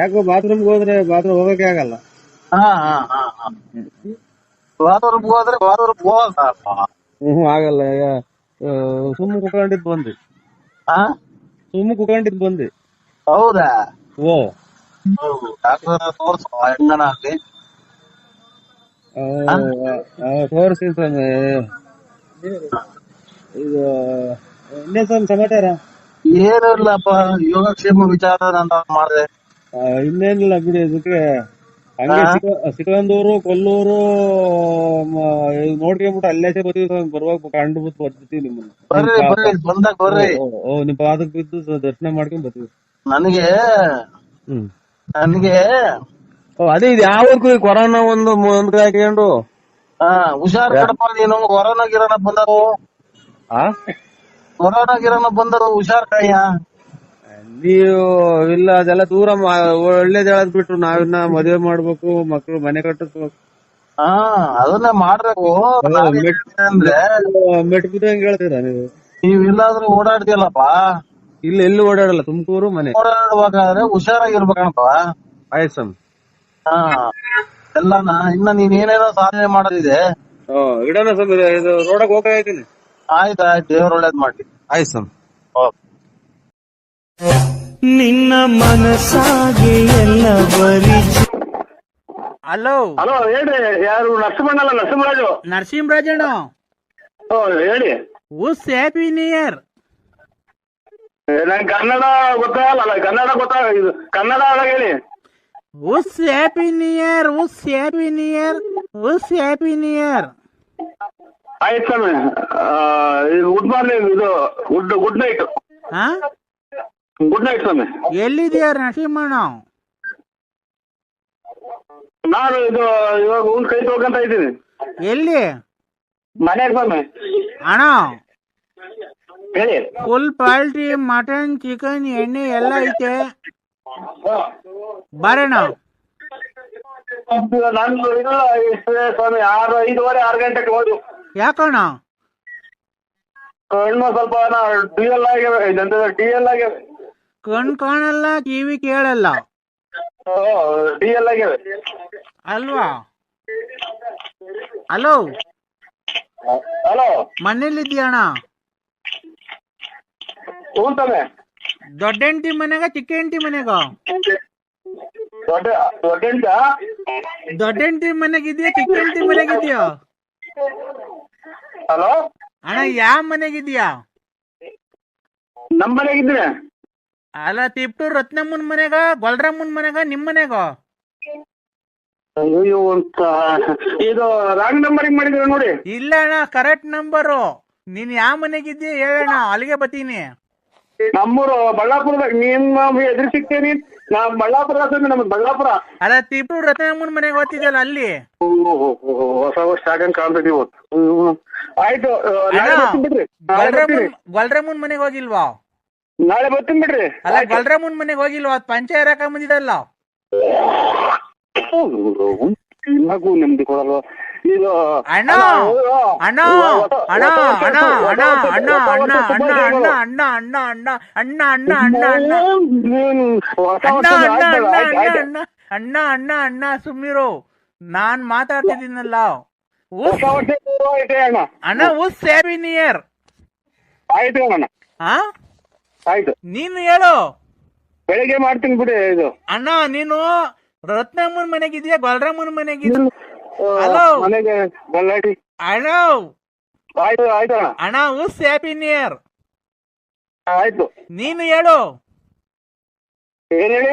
ಯಾಕೋ ಬಾತ್ರೂಮ್ಗೆ ಹೋದ್ರೆ ಬಾತ್ರೂಮ್ ಹೋಗಕ್ಕೆ ಆಗಲ್ಲ. ಹಾ ಹಾ ಹಾ ಹಾ, ಬಾತ್ರೂಮ್ ಹೋದ್ರೆ ಬಾತ್ರೂಮ್ ಹೋಗಲ್ಲ. ಆಗಲ್ಲ. ಸುಮ್ಮ ಕುತ್ಕೊಂಡಿದ್ ಬಂದಿ. ಸುಮ್ಮ ಕುತ್ಕೊಂಡಿದ್ ಬಂದಿ. ಹೌದಾ? ಓ, ತೋರ್ಸು ಹೆಂಗನ ಅಲ್ಲಿ. ತೋರಿಸ್ತೀನಿ ಸ್ವಾಮಿ. ಇದು ಇನ್ನೇನ್ ಸಮಾಚಾರ? ಏನಿಲ್ಲಪ್ಪ, ಯೋಗಕ್ಷೇಮ ವಿಚಾರ ಅಂತ ಮಾಡಿದೆ. ಇನ್ನೇನಿಲ್ಲ ಬಿಡಿ. ಇದಕ್ಕೆ ಹಂಗೆ ಸಿಕಂದೂರು, ಕೊಲ್ಲೂರು ನೋಡ್ಕೊಂಡ್ಬಿಟ್ಟು ಅಲ್ಲೇ ಬರ್ತೀವಿ. ಬರುವಾಗ ಕಂಡು ಬಿಟ್ಟು ಬರ್ತೀವಿ ನಿಮ್ಮನ್ನ. ಬರ್ರಿ, ಬಂದಾಗ ಬರ್ರಿ. ನಿಮ್ ಪಾದಕ್ ಬಿದ್ದು ದರ್ಶನ ಮಾಡ್ಕೊಂಡ್ ಬರ್ತೀವಿ. ನನಗೆ ಅದೇ ಇದು ಯಾವ ಕೊರೋನಾ ಒಂದು ಮುಂದೆ ಹಾಕೊಂಡು ಹುಷಾರ್ ಕಡಪ ನೀನು. ಕೊರೋನಾ ಗಿರೋನ ಬಂದವು. ಕೊರೋನಾ ಗಿರೋನ ಬಂದರು ಹುಷಾರ್ ಕಯ್ಯ. ನೀವು ಇಲ್ಲ ಅದೆಲ್ಲ ದೂರ ಒಳ್ಳೇದ್ ಹೇಳದ್ ಬಿಟ್ರು ನಾವಿನ್ನ ಮದ್ವೆ ಮಾಡ್ಬೇಕು, ಮಕ್ಳು ಮನೆ ಕಟ್ಟಿಸ್ಬೇಕು. ಹಾ ಅದನ್ನೇ ಮಾಡ್ಬೇಕು. ಅಂದ್ರೆ ಮೆಟ್ಬಿದಂಗ್ ಹೇಳ್ತೀರಾ ನೀವು? ನೀವ್ ಇಲ್ಲಾದ್ರೂ ಓಡಾಡ್ತಿಯಲ್ಲಪ್ಪ, ಇಲ್ಲ ಎಲ್ಲೂ ಓಡಾಡಲ್ಲ, ತುಮಕೂರು ಮನೆ. ಓಡಾಡ್ಬೇಕಾದ್ರೆ ಹುಷಾರಾಗಿರ್ಬೇಕಣಪ್ಪ. ಆಯ್ತು ಸ್ವಾಮಿ. ಹಾ ಎಲ್ಲಾನ ಇನ್ನ ನೀನ್ ಏನೇನೋ ಸಾಧನೆ ಮಾಡೋದಿದೆ. ಇಡೋಣ ಸ್ವಾಮಿ, ಇದು ರೋಡಕ್ ಹೋಗ್ತೀನಿ. ಆಯ್ತು ದೇವ್ರ ಒಳ್ಳೇದ್ ಮಾಡ್ಲಿ. ಆಯ್ತು ಸ್ವಾಮಿ. ನಿನ್ನ ಮನಸ್ಸಾಗೆ ಎಲ್ಲ ಬರಿ. ಹಲೋ ಹಲೋ ಹೇಳ್ರಿ, ಯಾರು? ನರಸಿಂಹಣ್ಣಲ್ಲ, ನರಸಿಂಹರಾಜು. ನರಸಿಂಹರಾಜಣ್ಣ, ಹೇಳಿ. ಉಸ್ ಹ್ಯಾಪಿ ನ್ಯೂ ಇಯರ್. ನಂಗೆ ಕನ್ನಡ ಗೊತ್ತಾಗಲ್ಲ, ಕನ್ನಡ ಒಳಗೆ ಹೇಳಿ. ಉಸ್ ಹ್ಯಾಪಿ ನ್ಯೂ ಇಯರ್, ಉಸ್ ಹ್ಯಾಪಿ ನ್ಯೂ ಇಯರ್, ಉಸ್ ಹ್ಯಾಪಿ ನ್ಯೂ ಇಯರ್. ಆಯ್ತು ಸ್ವಾಮಿ. ಗುಡ್ ಮಾರ್ನಿಂಗ್, ಇದು ಗುಡ್ ನೈಟ್. ಹಾ ಗುಡ್ ನೈಟ್ ಸ್ವಾಮಿ. ಎಲ್ಲಿದ್ಯಾ ನರಸಿಂಹಣ್ಣ? ನಾನು ಇದು ಇವಾಗ ಊನ್ ಕೈ ತೊಳ್ಕೊಂತ ಇದ್ದೀನಿ. ಎಲ್ಲಿ? ಮನೆಗೆ ಸ್ವಾಮಿ. ಅಣ್ಣ ಹೇಳಿ. ಫುಲ್ ಪಾಲ್ಟ್ರಿ, ಮಟನ್, ಚಿಕನ್, ಎಣ್ಣೆ ಎಲ್ಲ ಐತೆ, ಬರೋಣ. ನಾನು ಇಲ್ಲ ಸ್ವಾಮಿ, 5:30-6 ಗಂಟೆಗೆ ಹೋದು. ಯಾಕಣ್ಣ? ಕಣ್ಣು ಸ್ವಲ್ಪ ಡಿಎಲ್ ಆಗ್ಯಾವೆ. ಕಣ್ ಕಾಣಲ್ಲ, ಕಿವಿ ಕೇಳಲ್ಲ ಡಿಎಲ್ ಆಗ್ಯಾವೆ ಅಲ್ವಾ? ಹಲೋ ಹಲೋ, ಮನೇಲಿದ್ಯಾ ಅಣ್ಣ? ಹ್ಞೂ ಸ್ವಾಮಿ. ದೊಡ್ಡ ಹೆಂಡತಿ ಮನೆಗ ಚಿಕ್ಕ ಹೆಂಡತಿ ಮನೆಗ? ದೊಡ್ಡ ದೊಡ್ಡ ಹೆಂಡತಿ ಮನೆಗಿದ್ಯಾ ಚಿಕ್ಕ ಹೆಂಡತಿ ಮನೆಗಿದ್ಯಾ? ಹಲೋ ಅಣ್ಣ ಯಾವ ಮನೆಗಿದ್ಯಾ? ನಮ್ಮ ಮನೆಗಿದ್ದೀನಿ. ಅಲ್ಲ, ತಿಪ್ಟೂರ್ ರತ್ನಮ್ಮನ್ ಮನೆಗ, ಗೊಲ್ರಮ್ಮನ್ ಮನೆಗ, ನಿಮ್ ಮನೆಗ? ಅಯ್ಯೋ ಅಂತ ಇದು ರಾಂಗ್ ನಂಬರಿಂಗ್ ಮಾಡಿದ್ರೆ ನೋಡಿ. ಇಲ್ಲ ಅಣ್ಣ, ಕರೆಕ್ಟ್ ನಂಬರು. ನೀನ್ ಯಾವ ಮನೆಗಿದ್ಯಾ ಹೇಳಣ್ಣ, ಅಲ್ಲಿಗೆ ಬತ್ತೀನಿ. ನಮ್ಮೂರು ಬಳ್ಳಾಪುರದಾಗ. ನಿಮ್ಮ ಎದುರು ಸಿಗ್ತೇನಿ. ನಾ ಬಳ್ಳಾಪುರ, ನಮ್ದು ಬಳ್ಳಾಪುರ. ಅಲ್ಲ, ತಿಪ್ಟೂರ್ ರತ್ನಮ್ಮನ್ ಮನೆಗೆ ಓದ್ತಿದ್ದಲ್ಲ ಅಲ್ಲಿ. ಹೊಸ ವರ್ಷ ಸ್ಟಾರ್ಟ್ ಕಾಣ್ತೈತಿ ಇವತ್ತು. ಆಯ್ತು, ಬಿಡ್ರಿ. ಗೊಲ್ರಮ್ಮನ್ ಮನೆಗೆ ಹೋಗಿಲ್ವಾ? ನಾಳೆ ಬರ್ತೀನಿ ಬಿಡ್ರಿ. ಅಲ್ಲ, ಗೊಲ್ರಮ್ಮನ್ ಮನೆಗೆ ಹೋಗಿಲ್ವಾ? ಅದ್ ಪಂಚಾಯತ್ ಹಾಕ ಬಂದಿದಲ್ಲ. ಮಗು ನೆಮ್ಮದಿ ಕೊಡಲ್ವ ಇದು? ಅಣ್ಣ ಅಣ್ಣ ಅಣ್ಣ ಅಣ್ಣ ಅಣ್ಣ ಅಣ್ಣ ಅಣ್ಣ ಅಣ್ಣ ಅಣ್ಣ ಅಣ್ಣ ಅಣ್ಣ ಅಣ್ಣ ಅಣ್ಣ ಅಣ್ಣ ಅಣ್ಣ ಅಣ್ಣ ಅಣ್ಣ ಅಣ್ಣ ಸುಮ್ಮಿರು, ನಾನ್ ಮಾತಾಡ್ತಿದ್ದೀನಲ್ಲ. ಅಣ್ಣ ಉಸ್ ಹ್ಯಾಪಿ ನ್ಯೂ ಇಯರ್. ಆಯ್ತು ಅಣ್ಣ. ಹಾ ಆಯ್ತು, ನೀನು ಹೇಳು. ಬೆಳಿಗ್ಗೆ ಮಾಡ್ತೀನಿ ಬಿಡಿ. ಇದು ಅಣ್ಣ, ನೀನು ರತ್ನಮ್ಮನ್ ಮನೆಗಿದ್ಯಾ ಗೊಲ್ರಮ್ಮನ್ ಮನೆಗಿದ್ಯಾ? ಹಲೋ ಮನೆಗೆ ಬಳ್ಳಾಟಿ. ಅಣ್ಣ ಆಯ್ತು ಆಯ್ತು ಅಣ್ಣ. ಅಣ್ಣ ಉಸ್ ಹ್ಯಾಪಿ ನ್ಯೂ ಇಯರ್. ಆಯ್ತು, ನೀನು ಹೇಳು. ಏನ್ ಹೇಳಿ?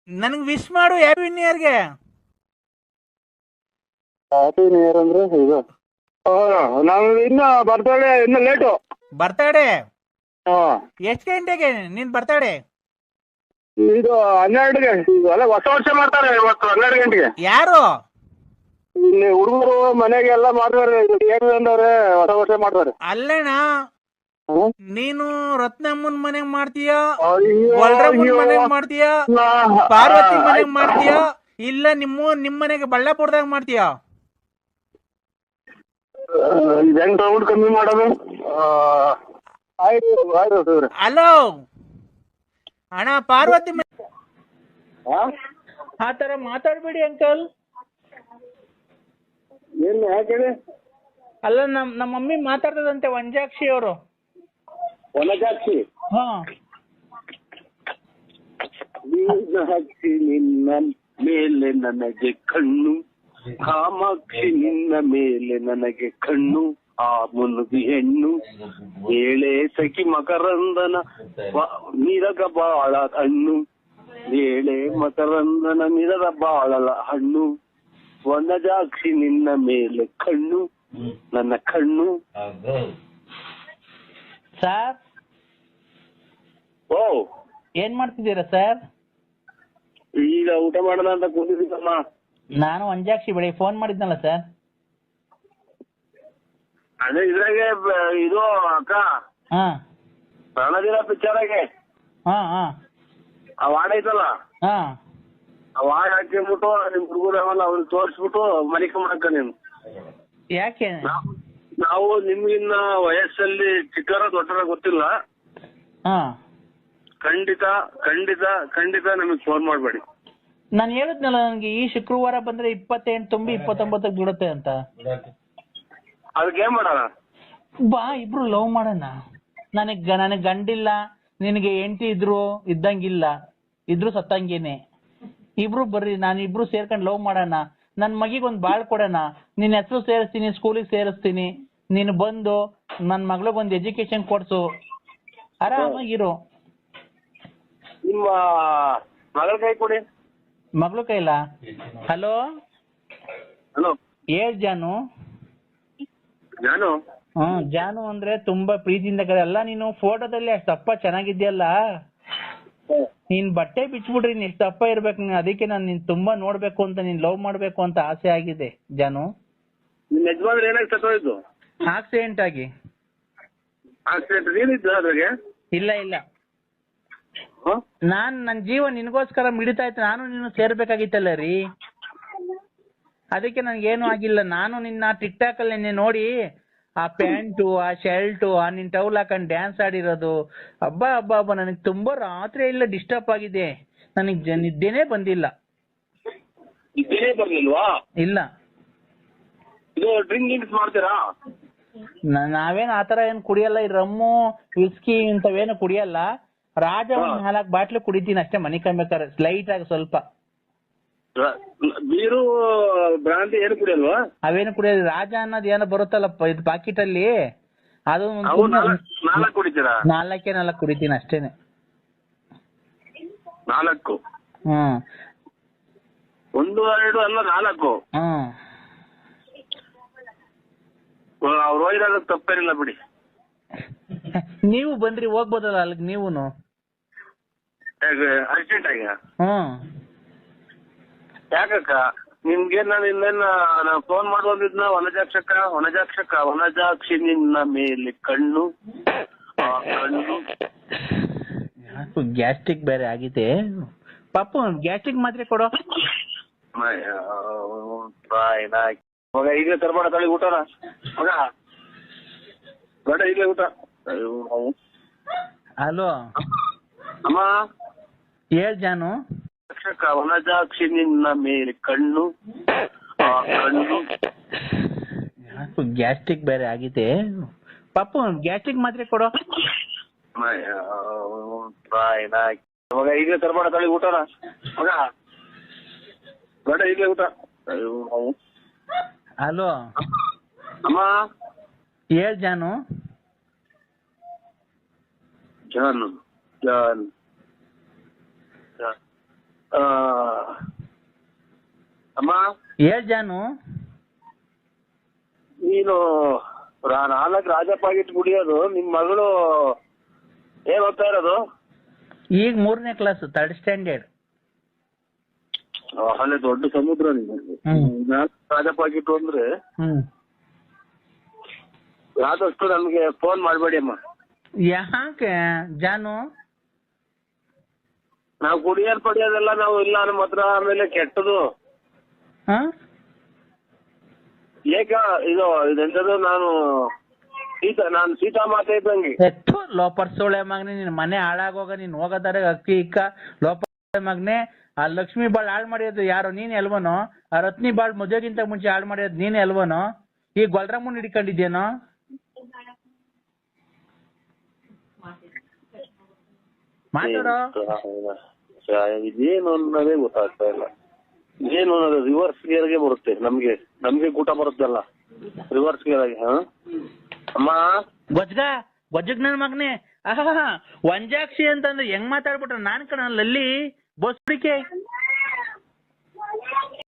ನನ್ಗೆ ವಿಶ್ ಮಾಡು ಹ್ಯಾಪಿ ನ್ಯೂ ಇಯರ್ಗೆ. ಹ್ಯಾಪಿ ನ್ಯೂ ಇಯರ್ ಅಂದ್ರೆ ಇದು ನಾವು ಇನ್ನ ಬರ್ತಡೇ ಇನ್ನು ಲೇಟು. ಬರ್ತಡೇ ಎಷ್ಟ್ ಗಂಟೆಗೆ ನಿನ್ ಬರ್ತಡೇ? ಇದು 12ಗೆ. ಅಲ್ಲ, ಹೊಸ ವರ್ಷ ಮಾಡ್ತಾರೆ ಇವತ್ತು 12 ಗಂಟೆಗೆ. ಯಾರು? ಇಲ್ಲಿ ಹುಡುಗರು ಮನೆಗೆ ಎಲ್ಲ ಮಾಡ್ತಾರೆ. ಏನು ಅಂದವ್ರೆ ಹೊಸ ವರ್ಷ ಮಾಡ್ತಾರೆ. ಅಲ್ಲಣ್ಣ, ನೀನು ರತ್ನಮ್ಮನ್ ಮನೆಗ್ ಮಾಡ್ತೀಯ, ಗೊಲ್ರಮ್ಮನ್ ಮನೆಗ್ ಮಾಡ್ತೀಯ, ಪಾರ್ವತಿ ಮನೆಗ್ ಮಾಡ್ತೀಯ, ಇಲ್ಲ ನಿಮ್ ಮನೆಗೆ ಬಳ್ಳಾಪುರದಾಗ ಮಾಡ್ತೀಯ? ಹೆಂಗ್ ಸೌಂಡ್ ಕಮ್ಮಿ ಮಾಡೋದು? ಆಯ್ತು ಆಯ್ತು. ಹಲೋ ಅಣ್ಣ, ಪಾರ್ವತಿ ಆ ತರ ಮಾತಾಡ್ಬೇಡಿ ಅಂಕಲ್. ಏನು ಯಾಕೆ? ಅಲ್ಲ, ನಮ್ಮ ಮಮ್ಮಿ ಮಾತಾಡ್ತದಂತೆ, ವಂಜಾಕ್ಷಿ ಅವರು. ವನಜಾಕ್ಷಿ? ಹಾ. ಮೀನಾಕ್ಷಿ ನಿನ್ನ ಮೇಲೆ ನನಗೆ ಕಣ್ಣು, ಕಾಮಾಕ್ಷಿ ನಿನ್ನ ಮೇಲೆ ನನಗೆ ಕಣ್ಣು, ಆ ಮುನುಗಿ ಹೆಣ್ಣು ಏಳೆ ಸಖಿ ಮಕರಂದನ ನಿರಗ ಬಾಳ ಹಣ್ಣು, ಏಳೆ ಮಕರಂದನ ನಿರದ ಬಾಳಲ ಹಣ್ಣು, ವನಜಾಕ್ಷಿ ನಿನ್ನ ಮೇಲೆ ಕಣ್ಣು, ನನ್ನ ಕಣ್ಣು. ಸರ್, ಓ ಏನ್ ಮಾಡ್ತಿದ್ದೀರಾ ಸರ್? ಈಗ ಊಟ ಮಾಡೋಣ ಅಂತ ಕೂತಿದ್ದೀನಮ್ಮ. ನಾನು ವಂಜಾಕ್ಷಿ ಬೆಳಿಗ್ಗೆ ಫೋನ್ ಮಾಡಿದ್ನಲ್ಲ ಸರ್. ಅದೇ ಇದ್ರಾಗೆ ಇದು ಅಕ್ಕ, ರಣಧೀರ ಪಿಕ್ಚರಾಗೆ ಹಾ ಹಾ ಆ ವಾರ್ಡ್ ಐತಲ್ಲ, ಹಾ ಆ ವಾರ್ಡ್ ಹಾಕಿಬಿಟ್ಟು ನಿಮ್ ಹುಡುಗರವಲ್ಲ ಅವ್ರಿಗೆ ತೋರಿಸ್ಬಿಟ್ಟು ಮನಿಕೊಂಬಿಡಕ್ಕ ನೀನು. ಯಾಕೆ? ನಾವು ನಿಮ್ಗಿನ್ನ ವಯಸ್ಸಲ್ಲಿ ಚಿಕ್ಕರ ದೊಡ್ಡರ ಗೊತ್ತಿಲ್ಲ. ಹಾ ಖಂಡಿತ ಖಂಡಿತ ಖಂಡಿತ ನಮಗ್ ಫೋನ್ ಮಾಡ್ಬೇಡಿ. ನಾನು ಹೇಳಿದ್ನಲ್ಲ ನನ್ಗೆ ಈ ಶುಕ್ರವಾರ ಬಂದ್ರೆ 28 ತುಂಬಿ 29 ಬಿಡುತ್ತೆ ಅಂತ. ಅದಕ್ಕೆ ಏನ್ ಮಾಡೋಣ? ಬಾ ಇಬ್ರು ಲವ್ ಮಾಡೋಣ. ನನಗ್ ಗಂಡಿಲ್ಲ, ನಿನಗೆ ಹೆಂಡತಿ ಇದ್ದಂಗಿಲ್ಲ, ಇದ್ರು ಸತ್ತಂಗೇನೆ. ಇಬ್ರು ಬರ್ರಿ, ನಾನಿಬ್ರು ಸೇರ್ಕೊಂಡು ಲವ್ ಮಾಡೋಣ. ನನ್ ಮಗಿಗೊಂದ್ ಬಾಳ್ ಕೊಡೋಣ. ನಿನ್ ಹೆಸರು ಸೇರಿಸ್ತೀನಿ, ಸ್ಕೂಲಿಗೆ ಸೇರಿಸ್ತೀನಿ. ನೀನು ಬಂದು ನನ್ ಮಗಳಿಗೊಂದು ಎಜುಕೇಶನ್ ಕೊಡ್ಸು, ಆರಾಮಾಗಿರು. ನಿಮ್ಮ ಮಗಳ ಕೈ ಕೊಡಿ. ಮಗಳು ಕೈಲ? ಹಲೋ ಹಲೋ, ಹೇಳ್ ಜಾನು. ನಾನು ಜಾನು ಅಂದ್ರೆ ತುಂಬಾ ಪ್ರೀತಿಯಿಂದ ಅಲ್ಲ. ನೀನು ಫೋಟೋದಲ್ಲಿ ಅಷ್ಟು ದಪ್ಪ ಚೆನ್ನಾಗಿದ್ಯಲ್ಲ, ನೀನ್ ಬಟ್ಟೆ ಬಿಚ್ಬಿಟ್ರಿ ನೀನ್ ಎಷ್ಟು ದಪ್ಪ ಇರ್ಬೇಕು. ಅದಕ್ಕೆ ನಾನು ನಿನ್ ತುಂಬಾ ನೋಡ್ಬೇಕು ಅಂತ, ನೀನ್ ಲವ್ ಮಾಡ್ಬೇಕು ಅಂತ ಆಸೆ ಆಗಿದೆ ಜಾನು. ನಿಮ್ ಯಜಮಾನ್ರು ಏನಾಗಿ ಸತ್ತೋಯ್ತು? ಆಕ್ಸಿಡೆಂಟ್ ಆಗಿ. ಆಕ್ಸಿಡೆಂಟ್ ನೀನಿದ್ದ ಅದ್ರಾಗೆ? ಇಲ್ಲ ನಾನ್ ನನ್ ಜೀವ ನಿನ್ಗೋಸ್ಕರ ಮಿಡಿತಾ ಇತ್ತು. ನಾನು ನೀನು ಸೇರ್ಬೇಕಾಗಿತ್ತಲ್ಲ ರೀ, ಅದಕ್ಕೆ ನನ್ಗೇನು ಆಗಿಲ್ಲ. ನಾನು ನಿನ್ನ ಟಿಕ್ ಟಾಕ್ ಅಲ್ಲಿ ನಿನ್ನೆ ನೋಡಿ ಆ ಪ್ಯಾಂಟು, ಆ ಶರ್ಟು, ಆ ನಿನ್ ಟೌಲ್ ಹಾಕೊಂಡ್ ಡ್ಯಾನ್ಸ್ ಆಡಿರೋದು, ಹಬ್ಬ ನನಗ್ ತುಂಬಾ ರಾತ್ರಿ ಎಲ್ಲ ಡಿಸ್ಟರ್ಬ್ ಆಗಿದೆ. ನನಗ್ ನಿದ್ದೆನೇ ಬಂದಿಲ್ಲ. ನಿದ್ದೆನೇ ಬರ್ಲಿಲ್ವಾ? ಇಲ್ಲ. ಇದು ಡ್ರಿಂಕಿಂಗ್ಸ್ ಮಾಡ್ತೀರಾ? ನಾವೇನ್ ಆತರ ಏನ್ ಕುಡಿಯಲ್ಲ. ಈ ರಮ್ಮು, ವಿಸ್ಕಿ ಇಂಥವೇನು ಕುಡಿಯಲ್ಲ. ರಾಜ 4 ಬಾಟ್ಲು ಕುಡಿತೀನಿ ಅಷ್ಟೇ, ಮನೆ ಕಮ್ಬೇಕಾರೆ ಲೈಟ್ ಆಗಿ ಸ್ವಲ್ಪ. ಬೀರು ಬ್ರಾಂತಿ ಏನು ಕುಡಿಯಲ್ವಾ? ಅವೇನು ಕುಡಿಯೋದು. ರಾಜ ಅನ್ನೋದು ಏನೋ ಬರುತ್ತಲ್ಲಪ್ಪ ಇದು ಪಾಕಿಟ್ ಅಲ್ಲಿ, ಅದು 4 ಕುಡಿತೀರಾ? 4 ಕುಡಿತೀನಿ ಅಷ್ಟೇನೆ. 4? 1 2 ಅಲ್ಲ 4. ಅವ್ರು ಹೋಗಿದಾಗ ತಪ್ಪೇನಿಲ್ಲ ಬಿಡಿ. ನೀವು ಬಂದ್ರಿ ಹೋಗ್ಬೋದಲ್ಲ ಅಲ್ಲಿಗೆ ನೀವುನು. ಅರ್ಜೆಂಟ್ ಆಗಿ ಯಾಕಕ್ಕ ನಿಮ್ಗೆ ನಾನು ಇನ್ನೇನ ಫೋನ್ ಮಾಡುವಂದಿದ್ನ ವನಜಾಕ್ಷಿ ನಿನ್ನ ಮೇಲೆ ಕಣ್ಣು ಗ್ಯಾಸ್ಟ್ರಿಕ್ ಬೇರೆ ಆಗಿದೆ ಪಾಪು. ಗ್ಯಾಸ್ಟ್ರಿಕ್ ಮಾತ್ರೆ ಕೊಡೋ. ಮಗ ಈಗಲೇ ತರಬೇಡ ತಳಿ ಊಟನ ಮಗ, ಬೇಡ ಈಗಲೇ ಊಟ. ಹಲೋ ಅಮ್ಮ, ಹೇಳ್ ಜಾನು. ವನಜಾಕ್ಷಿ ನಿನ್ನ ಮೇಲೆ ಕಣ್ಣು ಗ್ಯಾಸ್ಟ್ರಿಕ್ ಬೇರೆ ಆಗಿದೆ ಪಾಪು. ಗ್ಯಾಸ್ಟ್ರಿಕ್ ಮಾತ್ರೆ ಕೊಡೋ. ಮಗ ಈಗಲೇ ತರಬೇಡ ತಳಿ ಊಟನ ಮಗ, ಬೇಡ ಈಗಲೇ ಊಟ. ಹಲೋ ಅಮ್ಮ, ಹೇಳ್ ಜಾನು. ಜಾನ್ ಅಮ್ಮ, ಹೇಳ್ ಜಾನು. ನೀನು 4 ರಾಜ ಪಾಕೆಟ್ ಕುಡಿಯೋದು, ನಿಮ್ ಮಗಳು ಏನ್ ಓದ್ತಾ ಇರೋದು? ಈಗ 3ನೇ ಕ್ಲಾಸ್, 3rd ಸ್ಟ್ಯಾಂಡರ್ಡ್. ಅಲ್ಲೇ ದೊಡ್ಡ ಸಮುದ್ರ. ನಿಮಗೆ 4 ರಾಜ ಪಾಕೆಟ್ ಅಂದ್ರೆ ಆದಷ್ಟು ನಮ್ಗೆ ಫೋನ್ ಮಾಡ್ಬೇಡಿ ಅಮ್ಮ. ಯಾಕೆ ಜಾನು? ನಾವು ಪಡಿಯೋದೆಲ್ಲ ನಾವು ಇಲ್ಲ ನಮ್ಮ ಹತ್ರ. ಆಮೇಲೆ ಕೆಟ್ಟದು ಏಕ ಇದೆಂತದ್ದು, ನಾನು ಸೀತಾ ಮಾತೆ ಇದ್ದಂಗೆ. ಲೋಪರ್ ಸೋಳೆ ಮಗನೆ, ನಿನ್ ಮನೆ ಹಾಳಾಗೋಗ. ನೀನ್ ಹೋಗೋದಾರೆ ಅಕ್ಕಿ ಇಕ್ಕ ಲೋಪರ್ ಮಗನೆ. ಆ ಲಕ್ಷ್ಮಿ ಬಾಳ್ ಹಾಳು ಮಾಡಿರೋದು ಯಾರು? ನೀನ್ ಎಲ್ವನೋ? ಆ ರತ್ನಿ ಬಾಳ್ ಮದುವೆಗಿಂತ ಮುಂಚೆ ಹಾಳು ಮಾಡಿರೋದು ನೀನ್ ಎಲ್ವನೋ? ಈ ಗೊಲ್ರಮ್ಮನ್ ಹಿಡ್ಕೊಂಡಿದ್ಯೇನೋ? ಮಾತಾಡೋ. ಇದೇನು ಅನ್ನೋದೇ ಗೊತ್ತಾಗ್ತಾ ಇಲ್ಲ. ಏನು ಅನ್ನೋದು ರಿವರ್ಸ್ ಗೇರ್ಗೆ ಬರುತ್ತೆ. ನಮ್ಗೆ ಕೂಟ ಬರುತ್ತಲ್ಲ ರಿವರ್ಸ್ ಗೇರ್ ಆಗಿ. ಅಮ್ಮ, ಗೊಜ್ಜಗ್ ನನ್ ಮಗನೆ. ವಂಜಾಕ್ಷಿ ಅಂತಂದ್ರೆ ಹೆಂಗ್ ಮಾತಾಡ್ಬಿಟ್ರ? ನಾನ್ ಕಣ ಲಲ್ಲಿ ಬೋಸ್ಬಿಡಿಕೆ.